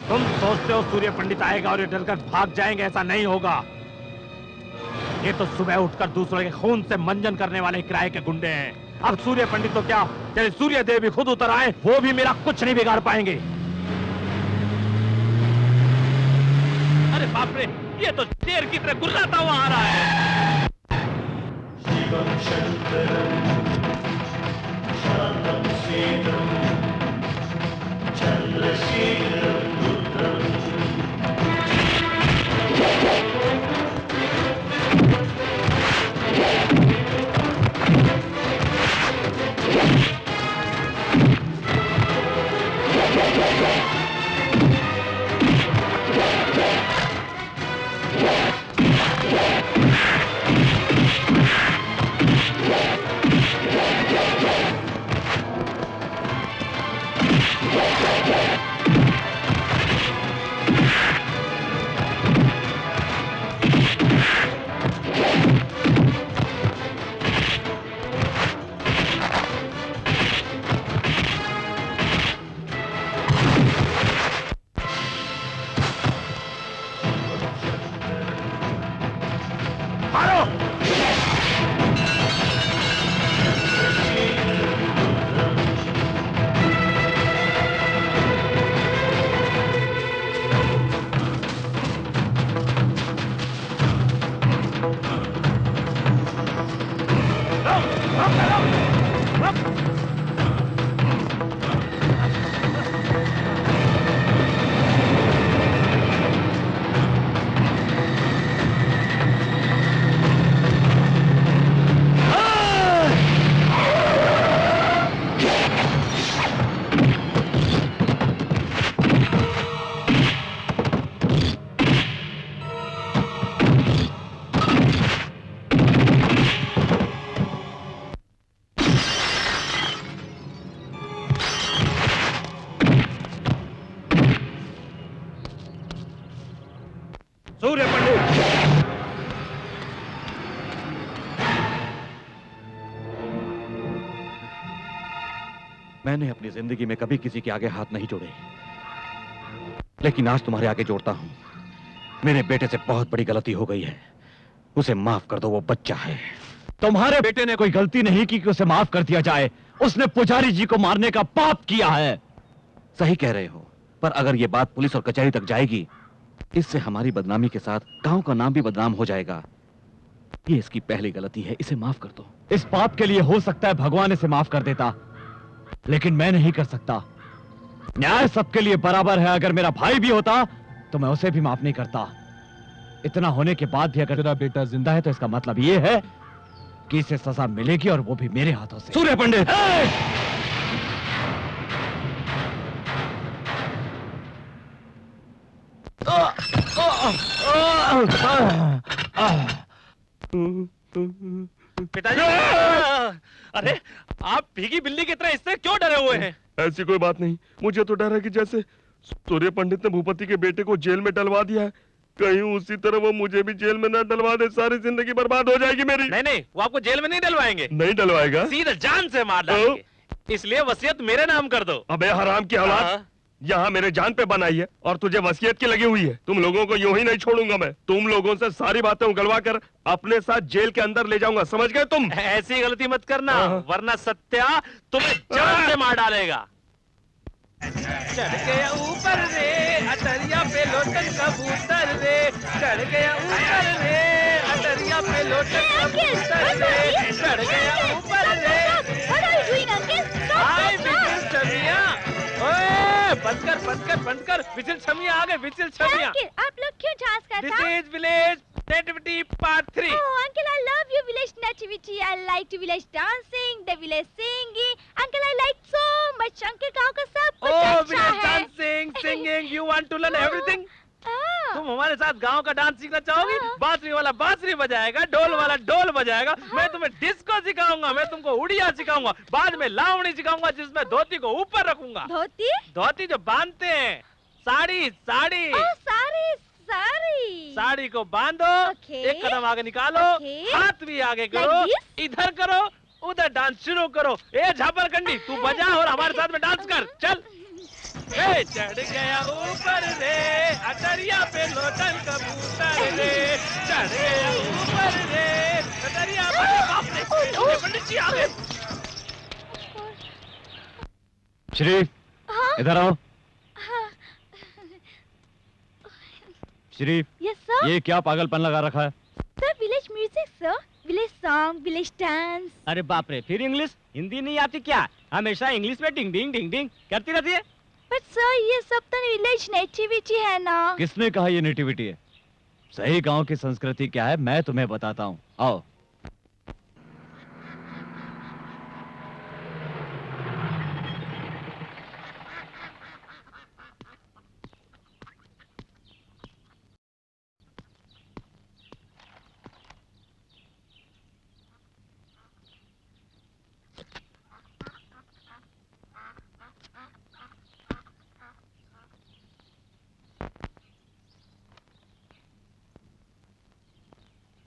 तुम सोचते हो सूर्य पंडित आएगा और ये डरकर भाग जाएंगे? ऐसा नहीं होगा। ये तो सुबह उठकर दूसरों के खून से मंजन करने वाले किराए के गुंडे हैं। अब सूर्य पंडित तो क्या, चले सूर्य देव भी खुद उतर आए, वो भी मेरा कुछ नहीं बिगाड़ पाएंगे। अरे बाप रे, ये तो शेर की तरह गुर्राता हुआ आ रहा है। सूर्य पंडित, मैंने अपनी जिंदगी में कभी किसी के आगे हाथ नहीं जोड़े, लेकिन आज तुम्हारे आगे जोड़ता हूं। मेरे बेटे से बहुत बड़ी गलती हो गई है, उसे माफ कर दो, वो बच्चा है। तुम्हारे बेटे ने कोई गलती नहीं की कि उसे माफ कर दिया जाए। उसने पुजारी जी को मारने का पाप किया है। सही कह रहे हो, पर अगर ये बात पुलिस और कचहरी तक जाएगी, इससे हमारी बदनामी के साथ गांव का नाम भी बदनाम हो जाएगा। ये इसकी पहली गलती है, इसे माफ कर दो। इस पाप के लिए हो सकता है भगवान इसे माफ कर देता, लेकिन मैं नहीं कर सकता। न्याय सबके लिए बराबर है। अगर मेरा भाई भी होता तो मैं उसे भी माफ नहीं करता। इतना होने के बाद भी अगर तेरा बेटा जिंदा है तो इसका मतलब ये है कि इसे सजा मिलेगी, और वो भी मेरे हाथों से। सूर्य पंडित, पिताजी, अरे आप भीगी बिल्ली की तरह इससे क्यों डरे हुए हैं? ऐसी कोई बात नहीं, मुझे तो डर है कि जैसे सूर्य पंडित ने भूपति के बेटे को जेल में डलवा दिया है, कहीं उसी तरह वो मुझे भी जेल में न डलवा दे। सारी जिंदगी बर्बाद हो जाएगी मेरी। नहीं नहीं, वो आपको जेल में नहीं डलवाएंगे। नहीं डलवाएगा? सीधे जान से मार डालेंगे। इसलिए वसीयत मेरे नाम कर दो। अबे हराम की औलाद, यहाँ मेरे जान पे बनाई है और तुझे वसीयत की लगी हुई है। तुम लोगों को यूं ही नहीं छोड़ूंगा मैं। तुम लोगों से सारी बातें उगलवा कर अपने साथ जेल के अंदर ले जाऊंगा, समझ गए तुम? ऐसी गलती मत करना, वरना सत्या तुम्हें जान से मार डालेगा। चढ़ गया ऊपर रे अटरिया पे लोटन कबूतर रे, चढ़ गया ऊपर रे अटरिया पे लोटन कबूतर रे, चढ़ गया ऊपर रे। हाय विजिल छमिया, ओए बंद कर विजिल छमिया आ गए, विजिल छमिया। आप लोग क्यों डांस करते हैं? This is village nativity part 3। Oh, uncle, I love your village nativity. I like to village dancing, the village singing. Uncle, I like so much. Uncle, गाँव का सब कुछ अच्छा है। village dancing, singing, you want to learn everything? तुम हमारे साथ गांव का डांस सीखना चाहोगी? बांसुरी वाला बांसुरी बजाएगा, ढोल वाला ढोल बजाएगा, मैं तुम्हें डिस्को सिखाऊंगा, मैं तुमको उड़िया सिखाऊंगा, बाद में लावणी सिखाऊंगा जिसमें धोती को ऊपर रखूंगा। धोती? धोती जो बांधते हैं, साड़ी साड़ी। साड़ी को बांधो, एक कदम आगे निकालो, हाथ भी आगे करो, इधर करो, उधर डांस शुरू करो। ए झापरकंडी, तू बजा और हमारे साथ में डांस कर, चल। ए चढ़ गया ऊपर रे अटरिया पे लोटन कबूतर रे, चढ़ गया ऊपर रे अटरिया पे। बाप रे, पंडित जी आ गए। श्री, इधर आओ। Shri, yes sir. ये क्या पागलपन लगा रखा है? Sir village music sir, village song, village dance. अरे बाप रे, फिर इंग्लिश? हिंदी नहीं आती क्या? हमेशा इंग्लिश में डिंग डिंग डिंग डिंग करती रहती है। बट सर ये सब तो विलेज नेटिविटी है ना। किसने कहा ये नेटिविटी है? सही गांव की संस्कृति क्या है मैं तुम्हें बताता हूँ, आओ।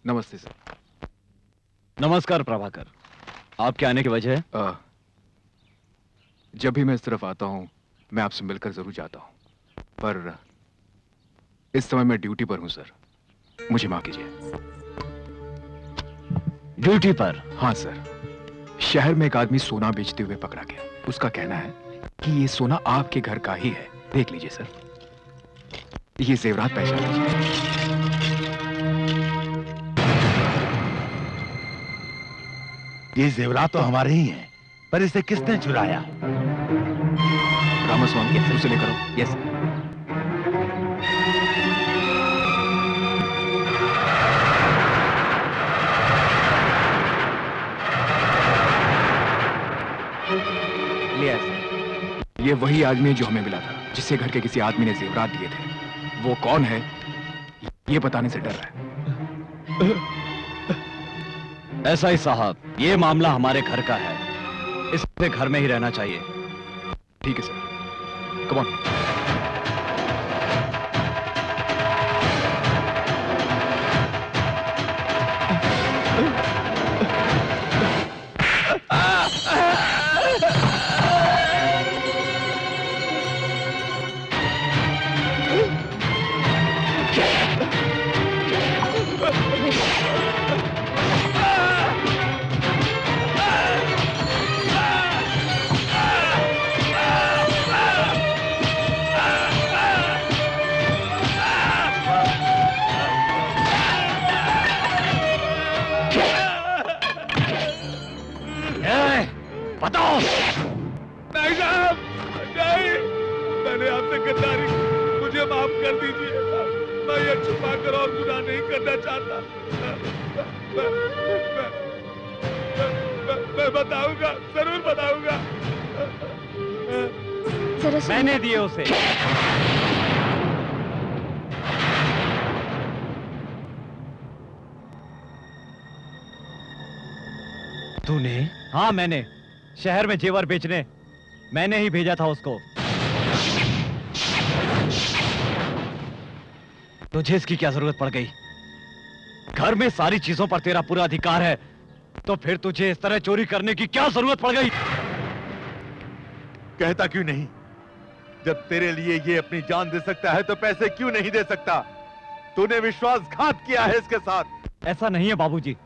नमस्ते सर। नमस्कार प्रभाकर, आपके आने की वजह है? जब भी मैं इस तरफ आता हूँ मैं आपसे मिलकर जरूर जाता हूँ, पर इस समय मैं ड्यूटी पर हूँ सर, मुझे माफ कीजिए। ड्यूटी पर? हाँ सर, शहर में एक आदमी सोना बेचते हुए पकड़ा गया। उसका कहना है कि ये सोना आपके घर का ही है, देख लीजिए सर, ये जेवरात पहचान लीजिए। ये जेवरात तो हमारे ही हैं, पर इसे किसने चुराया? रामास्वामी, उसे लेकर आओ। यस। ये वही आदमी है जो हमें मिला था, जिससे घर के किसी आदमी ने जेवरात दिए थे। वो कौन है ये बताने से डर रहा है। ऐसा ही साहब, ये मामला हमारे घर का है, इसे घर में ही रहना चाहिए। ठीक है सर, कम ऑन। बताओ। नहीं साहब, नहीं, मैंने आपसे गद्दारी, मुझे माफ कर दीजिए। मैं ये छुपा कर और गुनाह नहीं करना चाहता। मैं बताऊंगा, जरूर बताऊंगा। मैंने दिए उसे। तूने? हाँ मैंने, शहर में जेवर बेचने मैंने ही भेजा था उसको। तुझे इसकी क्या जरूरत पड़ गई? घर में सारी चीजों पर तेरा पूरा अधिकार है, तो फिर तुझे इस तरह चोरी करने की क्या जरूरत पड़ गई? कहता क्यों नहीं? जब तेरे लिए ये अपनी जान दे सकता है तो पैसे क्यों नहीं दे सकता? तूने विश्वासघात किया है इसके साथ। ऐसा नहीं है बाबूजी,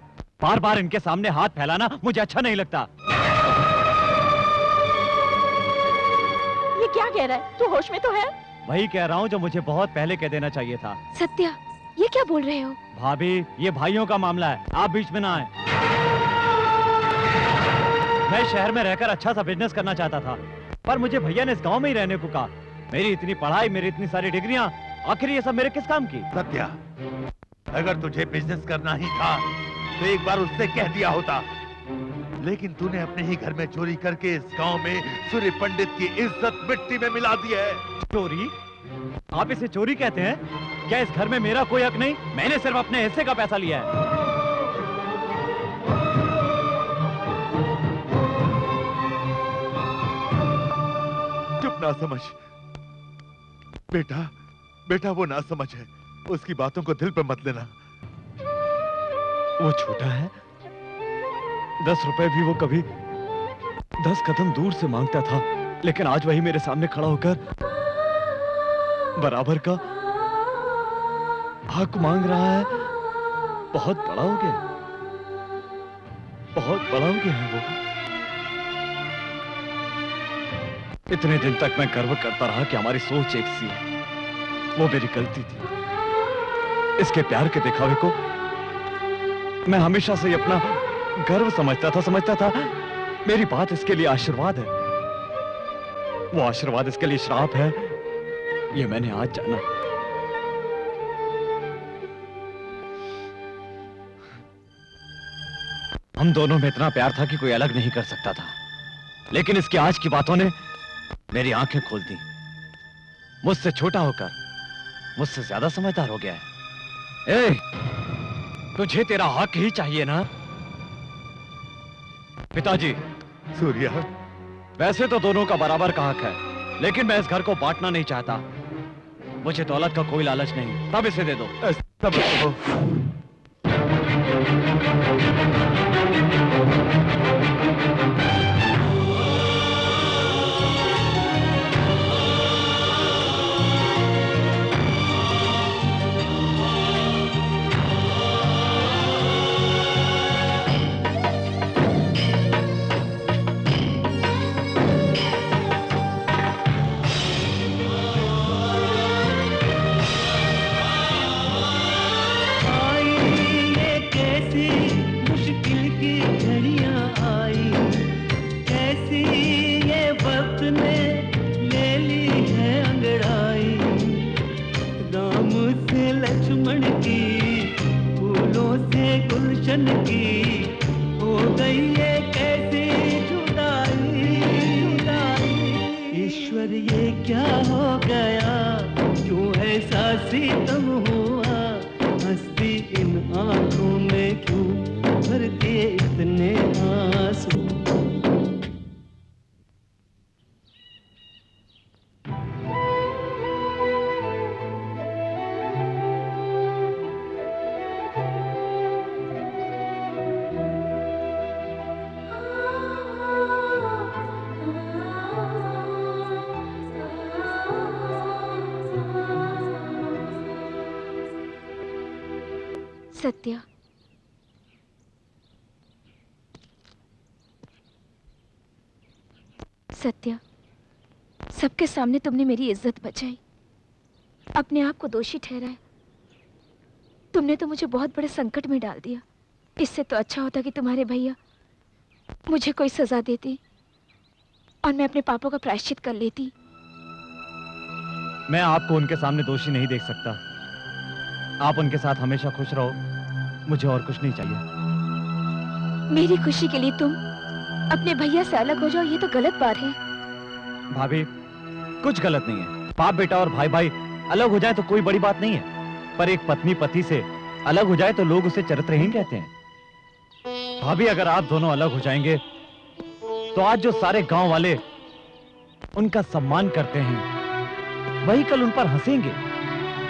बार बार इनके सामने हाथ फैलाना मुझे अच्छा नहीं लगता। ये क्या कह रहा है? तू होश में तो है? वही कह रहा हूँ जो मुझे बहुत पहले कह देना चाहिए था। सत्या, ये क्या बोल रहे हो? भाभी, ये भाइयों का मामला है, आप बीच में ना आए। मैं शहर में रहकर अच्छा सा बिजनेस करना चाहता था, पर मुझे भैया ने इस गांव में ही रहने को कहा। मेरी इतनी पढ़ाई, मेरी इतनी सारी डिग्रियां, आखिर ये सब मेरे किस काम की? सत्या, अगर तुझे बिजनेस करना ही था तो एक बार उससे कह दिया होता, लेकिन तूने अपने ही घर में चोरी करके इस गांव में सूर्य पंडित की इज्जत मिट्टी में मिला दी है। चोरी? आप इसे चोरी कहते हैं? क्या इस घर में मेरा कोई हक नहीं? मैंने सिर्फ अपने हिस्से का पैसा लिया है। चुप ना समझ बेटा, बेटा वो ना समझ है, उसकी बातों को दिल पर मत लेना। वो छोटा है, 10 रुपए भी वो कभी 10 कदम दूर से मांगता था, लेकिन आज वही मेरे सामने खड़ा होकर बराबर का हक मांग रहा है। बहुत बड़ा हो गया, बहुत बड़ा हो गया है वो। इतने दिन तक मैं गर्व करता रहा कि हमारी सोच एक सी है, वो मेरी गलती थी। इसके प्यार के दिखावे को मैं हमेशा से अपना गर्व समझता था। मेरी बात इसके लिए आशीर्वाद है, वो आशीर्वाद इसके लिए श्राप है, ये मैंने आज जाना। हम दोनों में इतना प्यार था कि कोई अलग नहीं कर सकता था, लेकिन इसकी आज की बातों ने मेरी आंखें खोल दी। मुझसे छोटा होकर मुझसे ज्यादा समझदार हो गया है। ए, तुझे तेरा हक ही चाहिए ना? पिताजी। सूर्या, वैसे तो दोनों का बराबर का हक है, लेकिन मैं इस घर को बांटना नहीं चाहता। मुझे दौलत का कोई लालच नहीं, तब इसे दे दो। सत्या, सत्या, सबके सामने तुमने मेरी इज्जत बचाई, अपने आप को दोषी ठहराया। तुमने तो मुझे बहुत बड़े संकट में डाल दिया। इससे तो अच्छा होता कि तुम्हारे भैया मुझे कोई सजा देती और मैं अपने पापों का प्रायश्चित कर लेती। मैं आपको उनके सामने दोषी नहीं देख सकता। आप उनके साथ हमेशा खुश रहो, मुझे और कुछ नहीं चाहिए। मेरी खुशी के लिए तुम अपने भैया से अलग हो जाओ, ये तो गलत बात है। भाभी, कुछ गलत नहीं है। बाप बेटा और भाई भाई अलग हो जाए तो कोई बड़ी बात नहीं है, पर एक पत्नी पति से अलग हो जाए तो लोग उसे चरित्रहीन कहते हैं। भाभी, अगर आप दोनों अलग हो जाएंगे तो आज जो सारे गांव वाले उनका सम्मान करते हैं, वही कल उन पर हंसेंगे।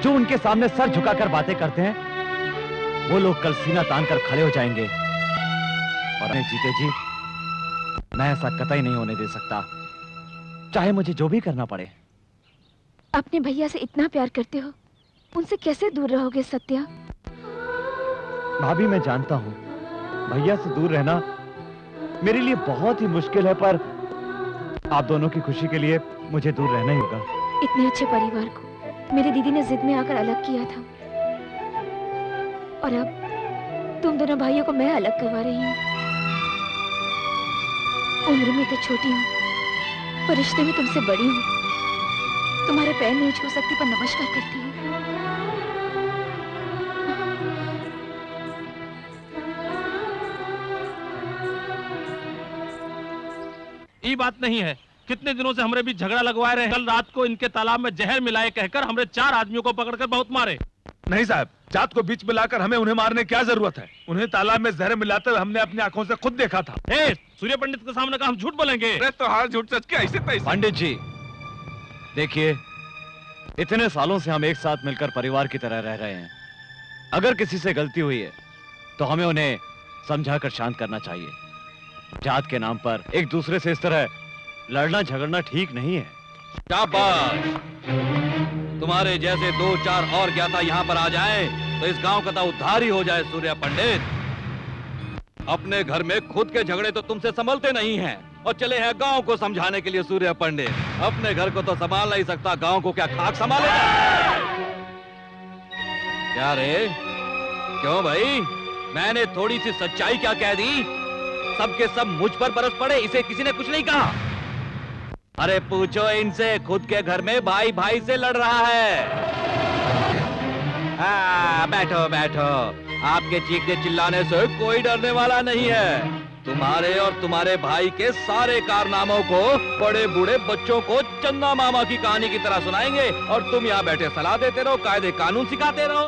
जो उनके सामने सर झुकाकर बातें करते हैं, वो लोग कल सीना तान कर खड़े हो जाएंगे। और जीते जी मैं ऐसा कतई नहीं होने दे सकता, चाहे मुझे जो भी करना पड़े। अपने भैया से इतना प्यार करते हो, उनसे कैसे दूर रहोगे सत्या? भाभी मैं जानता हूँ भैया से दूर रहना मेरे लिए बहुत ही मुश्किल है, पर आप दोनों की खुशी के लिए मुझे दूर रहना ही होगा। इतने अच्छे परिवार को मेरी दीदी ने जिद में आकर अलग किया था, और अब तुम दोनों भाइयों को मैं अलग करवा रही हूँ। उम्र में तो छोटी हूँ, पर रिश्ते में तुमसे बड़ी हूँ। तुम्हारे पैर नहीं छू सकती, पर नमस्कार करती हूँ। ये बात नहीं है, कितने दिनों से हमरे बीच झगड़ा लगवाए रहे। कल रात को इनके तालाब में जहर मिलाए कहकर हमरे 4 आदमियों को पकड़कर बहुत मारे। नहीं साहब, जात को बीच में लाकर हमें उन्हें मारने की क्या जरूरत है? उन्हें तालाब में जहर मिलाते हुए हमने अपनी आंखों से खुद देखा था। सूर्य पंडित के सामने का हम झूठ बोलेंगे? अरे तो हार झूठ सच के ऐसे तैसे। पंडित जी देखिए, इतने सालों से हम एक साथ मिलकर परिवार की तरह रह रहे हैं। अगर किसी से गलती हुई है तो हमें उन्हें समझाकर शांत करना चाहिए। जात के नाम पर एक दूसरे से इस तरह लड़ना झगड़ना ठीक नहीं है। शाबाश! तुम्हारे जैसे 2-4 और ज्ञाता यहाँ पर आ जाएं, तो इस गांव का तो उद्धार ही हो जाए। सूर्य पंडित, अपने घर में खुद के झगड़े तो तुमसे संभलते नहीं हैं, और चले हैं गांव को समझाने के लिए। सूर्य पंडित अपने घर को तो संभाल नहीं सकता, गांव को क्या खाक संभालेगा? क्या रे, क्यों भाई? मैंने थोड़ी सी सच्चाई क्या कह दी? सबके सब मुझ पर बरस पड़े, इसे किसी ने कुछ नहीं कहा। अरे पूछो इनसे, खुद के घर में भाई भाई से लड़ रहा है। बैठो बैठो, आपके चीखने चिल्लाने से कोई डरने वाला नहीं है। तुम्हारे और तुम्हारे भाई के सारे कारनामों को बड़े बूढ़े बच्चों को चंदा मामा की कहानी की तरह सुनाएंगे, और तुम यहाँ बैठे सलाह देते रहो, कायदे कानून सिखाते रहो।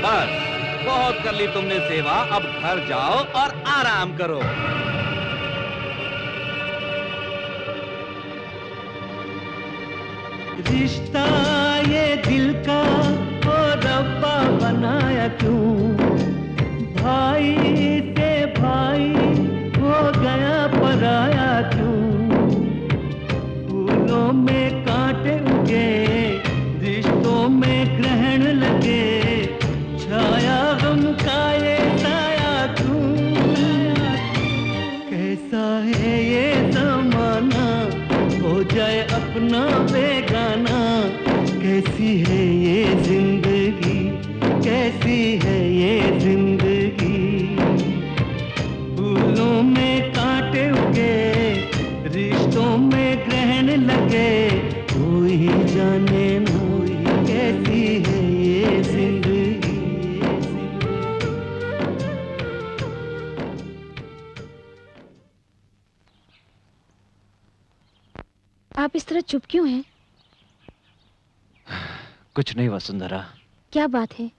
बस बहुत कर ली तुमने सेवा, अब घर जाओ और आराम करो। रिश्ता ये दिल का ओ रब्बा बनाया क्यों? भाई से भाई हो गया पराया क्यों? फूलों में कांटे उगे, रिश्तों में ग्रहण लगे, छाया गम का ये साया क्यों? कैसा है ये जमाना, हो जाए अपना बेगाना। कैसी है ये जिंदगी, कैसी है ये जिंदगी? फूलों में कांटे उगे, रिश्तों में ग्रहण लगे, कोई जाने ना कैसी है ये जिंदगी। आप इस तरह चुप क्यों हैं? कुछ नहीं वसुंधरा। क्या बात है?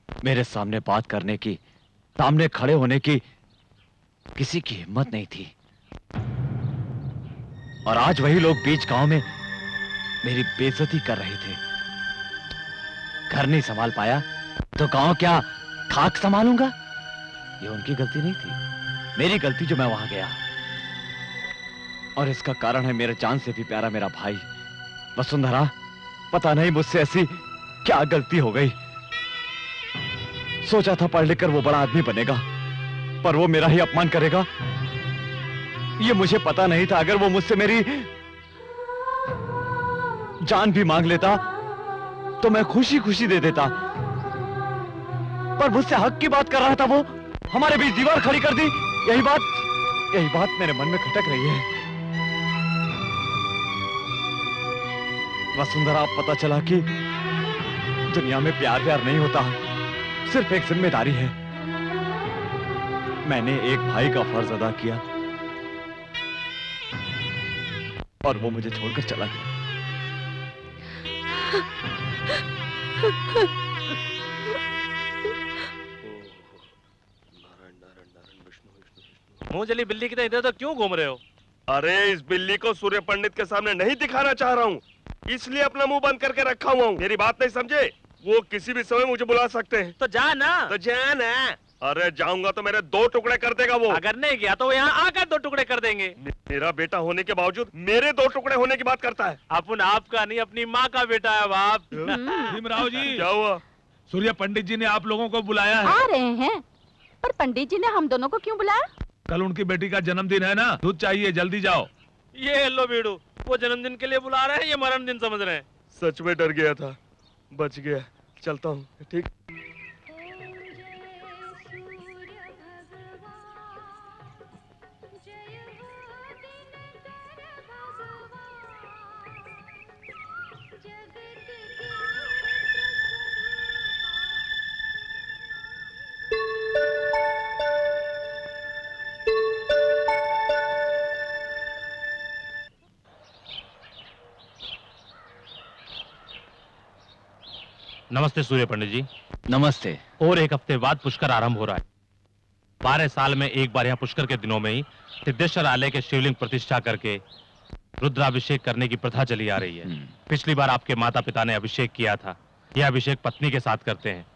मेरे सामने बात करने की, सामने खड़े होने की किसी की हिम्मत नहीं थी, और आज वही लोग बीच गांव में मेरी बेइज्जती कर रहे थे। घर नहीं संभाल पाया तो गांव क्या खाक संभालूंगा? ये उनकी गलती नहीं थी, मेरी गलती जो मैं वहां गया। और इसका कारण है मेरे जान से भी प्यारा मेरा भाई। वसुंधरा, पता नहीं मुझसे ऐसी क्या गलती हो गई। सोचा था पढ़ लिख कर वो बड़ा आदमी बनेगा, पर वो मेरा ही अपमान करेगा, ये मुझे पता नहीं था। अगर वो मुझसे मेरी जान भी मांग लेता तो मैं खुशी खुशी दे देता, पर मुझसे हक की बात कर रहा था वो, हमारे बीच दीवार खड़ी कर दी। यही बात मेरे मन में खटक रही है। वसुंधरा, अब पता चला कि दुनिया में प्यार व्यार नहीं होता, सिर्फ एक जिम्मेदारी है। मैंने एक भाई का फर्ज अदा किया और वो मुझे छोड़कर चला गया। मुंह जली बिल्ली की तरह इधर तो क्यों घूम रहे हो? अरे इस बिल्ली को सूर्य पंडित के सामने नहीं दिखाना चाह रहा हूँ, इसलिए अपना मुंह बंद करके रखा हुआ हूँ। मेरी बात नहीं समझे? वो किसी भी समय मुझे बुला सकते हैं। तो जा ना। तो जा ना। अरे जाऊंगा तो मेरे 2 टुकड़े कर देगा वो। अगर नहीं गया तो वो यहाँ आकर 2 टुकड़े कर देंगे। मेरा बेटा होने के बावजूद मेरे 2 टुकड़े होने की बात करता है। अपन आपका नहीं, अपनी माँ का बेटा है बाप। भीमराव जी, क्या हुआ? सूर्य पंडित जी ने आप लोगों को बुलाया है। आ रहे हैं, पर पंडित जी ने हम दोनों को क्यों बुलाया? कल उनकी बेटी का जन्मदिन है ना, दूध चाहिए, जल्दी जाओ। ये लो बीड़ू, वो जन्मदिन के लिए बुला रहे हैं, ये मरण दिन समझ रहे हैं। सच में डर गया था, बच गया। चलता हूँ। ठीक। नमस्ते सूर्य पंडित जी। नमस्ते। और 1 हफ्ते बाद पुष्कर आरंभ हो रहा है। 12 साल में एक बार यहाँ पुष्कर के दिनों में ही सिद्धेश्वर आलय के शिवलिंग प्रतिष्ठा करके रुद्राभिषेक करने की प्रथा चली आ रही है। पिछली बार आपके माता पिता ने अभिषेक किया था, यह अभिषेक पत्नी के साथ करते हैं।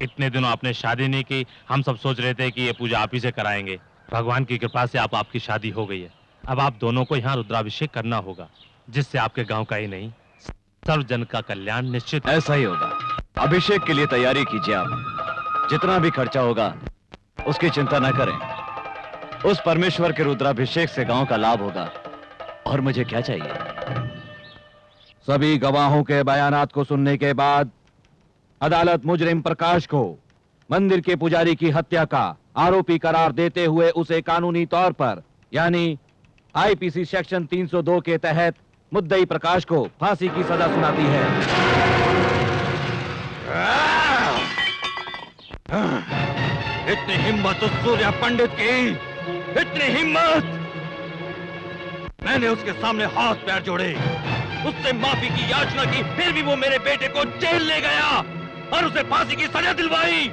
इतने दिनों आपने शादी नहीं की, हम सब सोच रहे थे कि ये पूजा आप ही से कराएंगे। भगवान की कृपा से आपकी शादी हो गई है। अब आप दोनों को यहाँ रुद्राभिषेक करना होगा, जिससे आपके गाँव का ही नहीं सर्व जन का कल्याण निश्चित। ऐसा ही होगा। अभिषेक के लिए तैयारी कीजिए आप। जितना भी खर्चा होगा उसकी चिंता न करें। उस परमेश्वर के रुद्राभिषेक से गांव का लाभ होगा। और मुझे क्या चाहिए? सभी गवाहों के बयानात को सुनने के बाद अदालत मुजरिम प्रकाश को मंदिर के पुजारी की हत्या का आरोपी करार देते हुए उसे कानूनी तौर पर यानी आईपीसी सेक्शन 302 के तहत मुद्दई प्रकाश को फांसी की सजा सुनाती है। इतनी हिम्मत उस सूर्य पंडित की, इतनी हिम्मत! मैंने उसके सामने हाथ पैर जोड़े, उससे माफी की याचना की, फिर भी वो मेरे बेटे को जेल ले गया और उसे फांसी की सजा दिलवाई।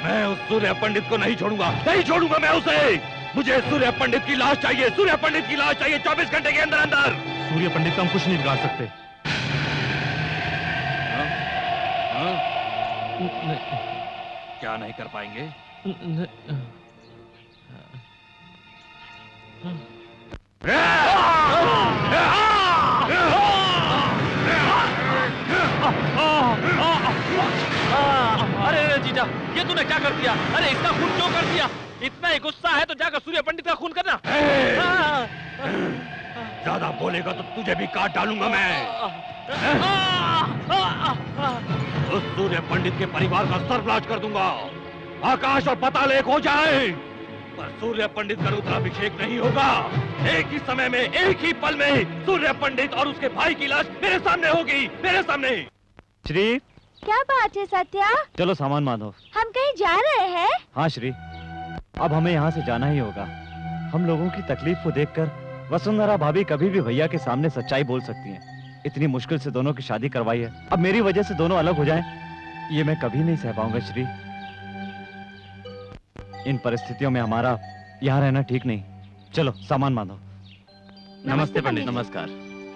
मैं उस सूर्य पंडित को नहीं छोड़ूंगा, नहीं छोड़ूंगा मैं उसे। मुझे सूर्य पंडित की लाश चाहिए, सूर्य पंडित की लाश चाहिए 24 घंटे के अंदर अंदर। सूर्य पंडित को हम कुछ नहीं बिगाड़ सकते। क्या नहीं कर पाएंगे? अरे जीजा, ये तूने क्या कर दिया? अरे इसका खून क्यों कर दिया? इतना ही गुस्सा है तो जाकर सूर्य पंडित का खून करना। ज्यादा बोलेगा तो तुझे भी काट डालूंगा मैं। उस सूर्य पंडित के परिवार का सर्वनाश कर दूंगा। आकाश और पाताल एक हो जाए, पर सूर्य पंडित का रुद्राभिषेक नहीं होगा। एक ही समय में, एक ही पल में सूर्य पंडित और उसके भाई की लाश मेरे सामने होगी, मेरे सामने। श्री, क्या बात है सत्या? चलो सामान बांधो। हम कहीं जा रहे हैं? हाँ श्री, अब हमें यहाँ से जाना ही होगा। हम लोगों की तकलीफ को देखकर वसुंधरा भाभी कभी भी भैया के सामने सच्चाई बोल सकती हैं। इतनी मुश्किल से दोनों की शादी करवाई है, अब मेरी वजह से दोनों अलग हो जाएं, ये मैं कभी नहीं सह पाऊंगा श्री। इन परिस्थितियों में हमारा यहाँ रहना ठीक नहीं। चलो सामान बांधो। नमस्ते पंडित। नमस्कार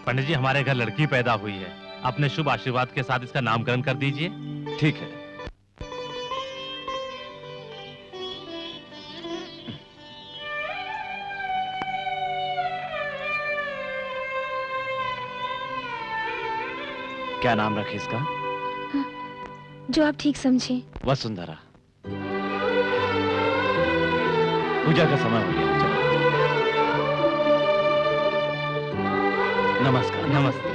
पंडित जी, हमारे घर लड़की पैदा हुई है, अपने शुभ आशीर्वाद के साथ इसका नामकरण कर दीजिए। ठीक है। क्या नाम रखे इसका? जो आप ठीक समझे। वसुंधरा। पूजा का समय हो गया, चलो। नमस्कार। नमस्ते।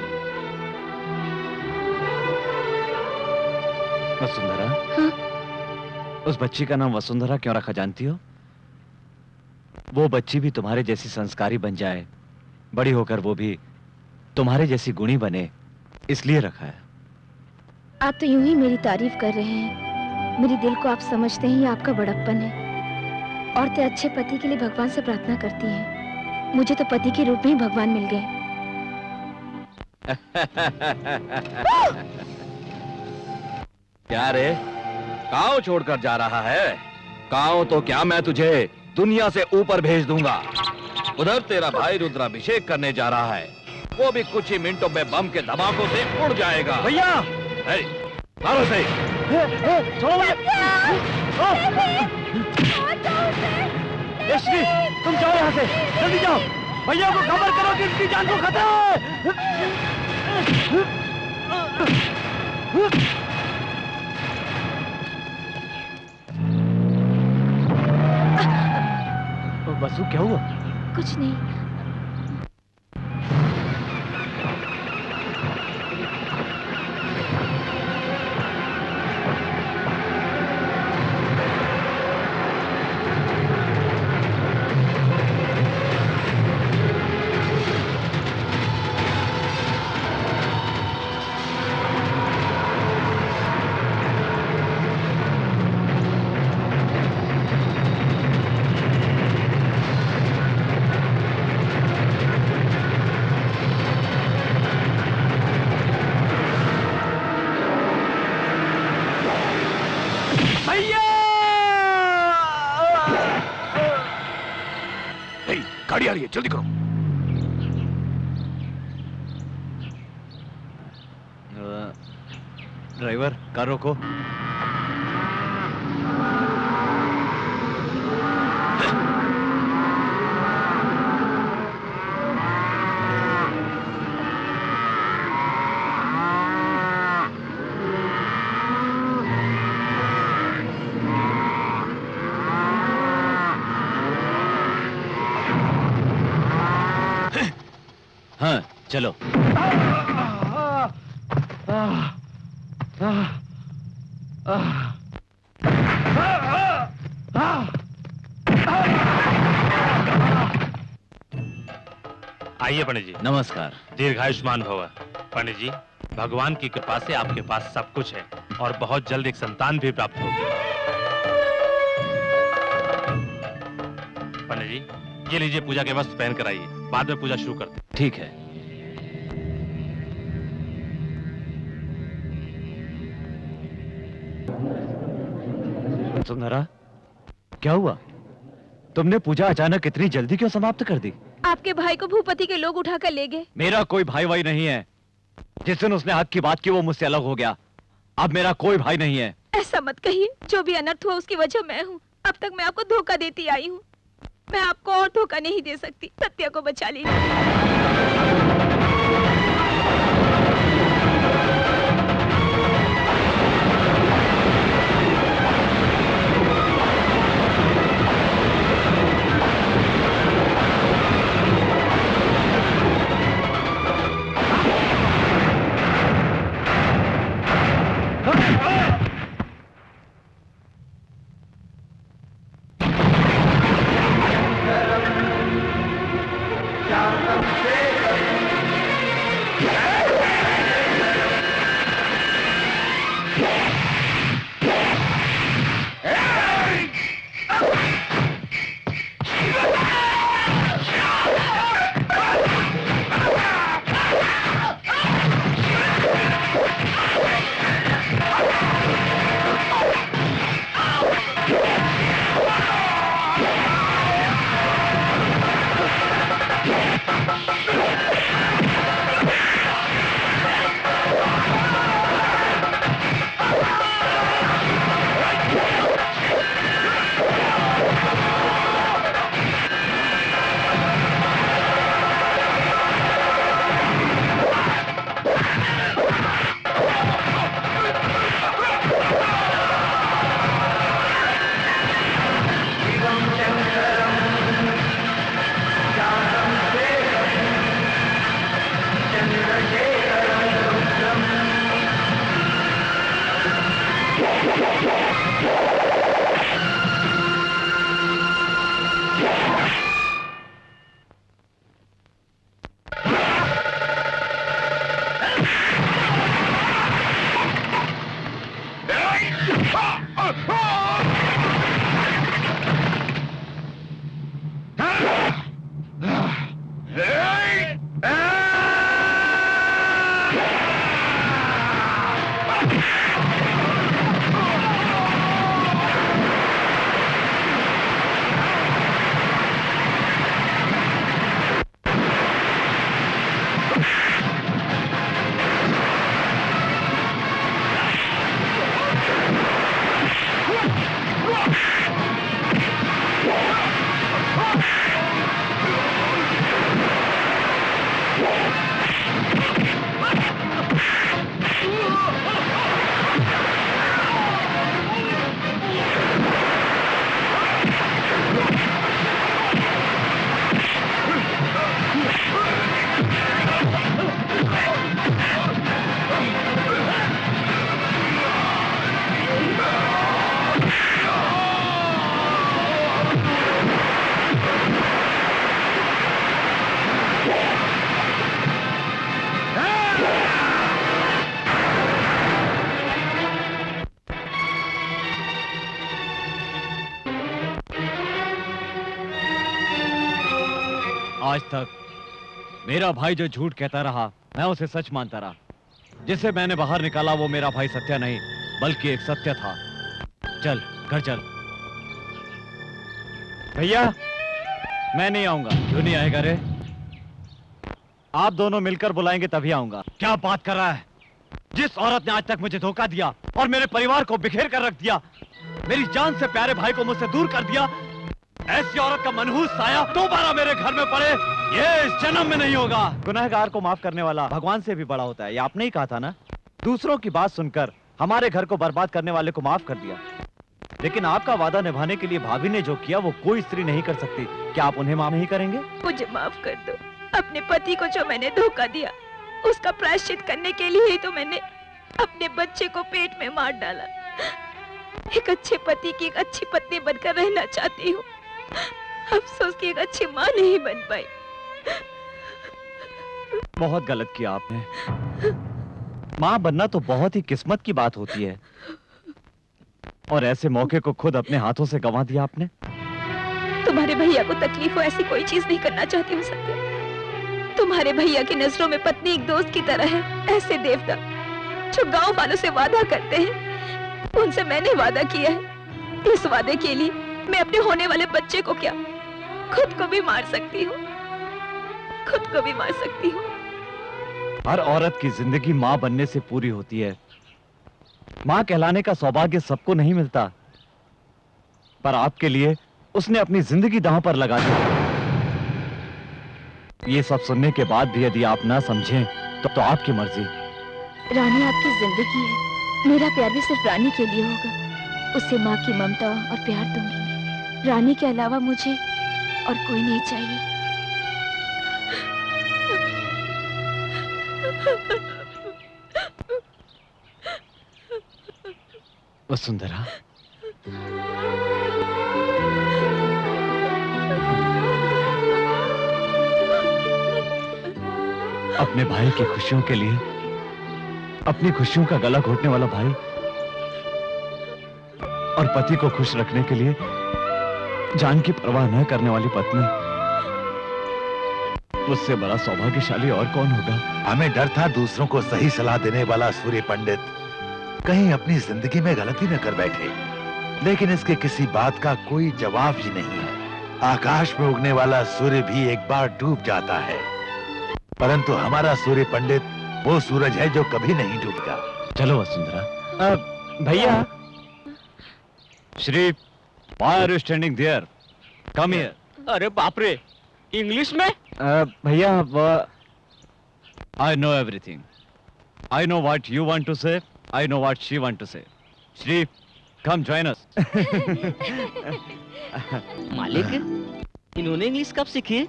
वसुंधरा। हाँ? उस बच्ची का नाम वसुंधरा क्यों रखा जानती हो? वो बच्ची भी तुम्हारे जैसी संस्कारी बन जाए, बड़ी होकर वो भी तुम्हारे जैसी गुणी बने, इसलिए रखा है। आप तो यूं ही मेरी तारीफ कर रहे हैं। मेरे दिल को आप समझते ही आपका बड़प्पन है। औरतें अच्छे पति के लिए भगवान से प्रार्थना करती हैं। मुझे तो पति के रूप में ही भगवान मिल गए। क्या रे, गांव छोड़कर जा रहा है? गांव तो क्या, मैं तुझे दुनिया से ऊपर भेज दूंगा। उधर तेरा भाई रुद्राभिषेक करने जा रहा है, वो भी कुछ ही मिनटों में बम के धमाकों से उड़ जाएगा। भैया, मारो से। छोड़ो मुझे। श्री, तुम जाओ यहाँ से, जल्दी जाओ। भैया को खबर करो कि इसकी जान को खतरा है। बसु, क्या हुआ? कुछ नहीं। गाड़ी आ रही है, जल्दी करो। ड्राइवर, कार रोको। हाँ, चलो। आइए पंडित जी। नमस्कार। दीर्घायुष्मान भव। पंडित जी, भगवान की कृपा से आपके पास सब कुछ है और बहुत जल्द एक संतान भी प्राप्त होगी। पंडित जी, ये लीजिए पूजा के वस्त्र पहन कर आइए, बाद में पूजा शुरू करते हैं। ठीक है। सुंदरा, क्या हुआ? तुमने पूजा अचानक इतनी जल्दी क्यों समाप्त कर दी? आपके भाई को भूपति के लोग उठाकर ले गए। मेरा कोई भाई वाई नहीं है। जिस दिन उसने हक की बात की वो मुझसे अलग हो गया। अब मेरा कोई भाई नहीं है। ऐसा मत कहिए, जो भी अनर्थ हुआ उसकी वजह मैं हूँ। अब तक मैं आपको धोखा देती आई हूँ। मैं आपको और धोखा नहीं दे सकती। सत्या को बचा लीजिए। आज तक मेरा भाई जो झूठ कहता रहा, मैं उसे सच मानता रहा। जिसे मैंने बाहर निकाला वो मेरा भाई सत्या नहीं, बल्कि एक सत्य था। चल घर चल। भैया मैं नहीं आऊंगा। क्यों नहीं आएगा रे? आप दोनों मिलकर बुलाएंगे तभी आऊंगा। क्या बात कर रहा है? जिस औरत ने आज तक मुझे धोखा दिया और मेरे परिवार को बिखेर कर रख दिया, मेरी जान से प्यारे भाई को मुझसे दूर कर दिया, ऐसी औरत का मनहूस साया दोबारा मेरे घर में पड़े, ये इस जन्म में नहीं होगा। गुनहगार को माफ करने वाला भगवान से भी बड़ा होता है, ये आपने ही कहा था ना। दूसरों की बात सुनकर हमारे घर को बर्बाद करने वाले को माफ कर दिया, लेकिन आपका वादा निभाने के लिए भाभी ने जो किया वो कोई स्त्री नहीं कर सकती। क्या आप उन्हें माफ नहीं करेंगे? मुझे माफ कर दो। अपने पति को जो मैंने धोखा दिया, उसका प्रायश्चित करने के लिए ही तो मैंने अपने बच्चे को पेट में मार डाला। एक अच्छे पति की एक अच्छी पत्नी बनकर रहना चाहती हूँ, अफसोस की एक अच्छी माँ नहीं बन पाई। बहुत गलत किया आपने। माँ बनना तो बहुत ही किस्मत की बात होती है, और ऐसे मौके को खुद अपने हाथों से गंवा दिया आपने। तुम्हारे भैया को तकलीफ हो ऐसी कोई चीज नहीं करना चाहती हूँ सत्या। तुम्हारे भैया की नजरों में पत्नी एक दोस्त की तरह है। ऐसे देवता जो गांव वालों से वादा करते हैं, उनसे मैंने वादा किया है। इस वादे के लिए मैं अपने होने वाले बच्चे को क्या, खुद को भी मार सकती हूँ, खुद को भी मार सकती हूँ। हर औरत की जिंदगी माँ बनने से पूरी होती है। माँ कहलाने का सौभाग्य सबको नहीं मिलता, पर आपके लिए उसने अपनी जिंदगी दांव पर लगा दी। ये सब सुनने के बाद भी यदि आप ना समझें तो आपकी मर्जी। रानी आपकी जिंदगी है, मेरा प्यार भी सिर्फ रानी के लिए होगा। उससे माँ की ममता और प्यार दूंगी। रानी के अलावा मुझे और कोई नहीं चाहिए। वसुंधरा, अपने भाई की खुशियों के लिए अपनी खुशियों का गला घोटने वाला भाई और पति को खुश रखने के लिए जान की परवाह न करने वाली पत्नी, उससे बड़ा सौभाग्यशाली और कौन होगा? हमें डर था दूसरों को सही सलाह देने वाला सूर्य पंडित कहीं अपनी जिंदगी में गलती न कर बैठे, लेकिन इसके किसी बात का कोई जवाब ही नहीं है। आकाश में उगने वाला सूर्य भी एक बार डूब जाता है, परंतु हमारा सूर्य पंडित वो सूरज है जो कभी नहीं डूबता। चलो वसुंधरा। भैया, Shri, why are you standing there? Come here. अरे बाप रे, इंग्लिश में? भैया, I know everything. I know what you want to say. I know what she want to say. Shri, come join us. मालिक, इन्होंने इंग्लिश कब सीखी?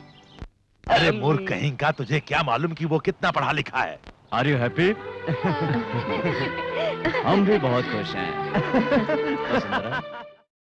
अरे मूर्ख कहीं का, तुझे क्या मालूम कि वो कितना पढ़ा लिखा है? Are you happy? हम भी बहुत खुश हैं।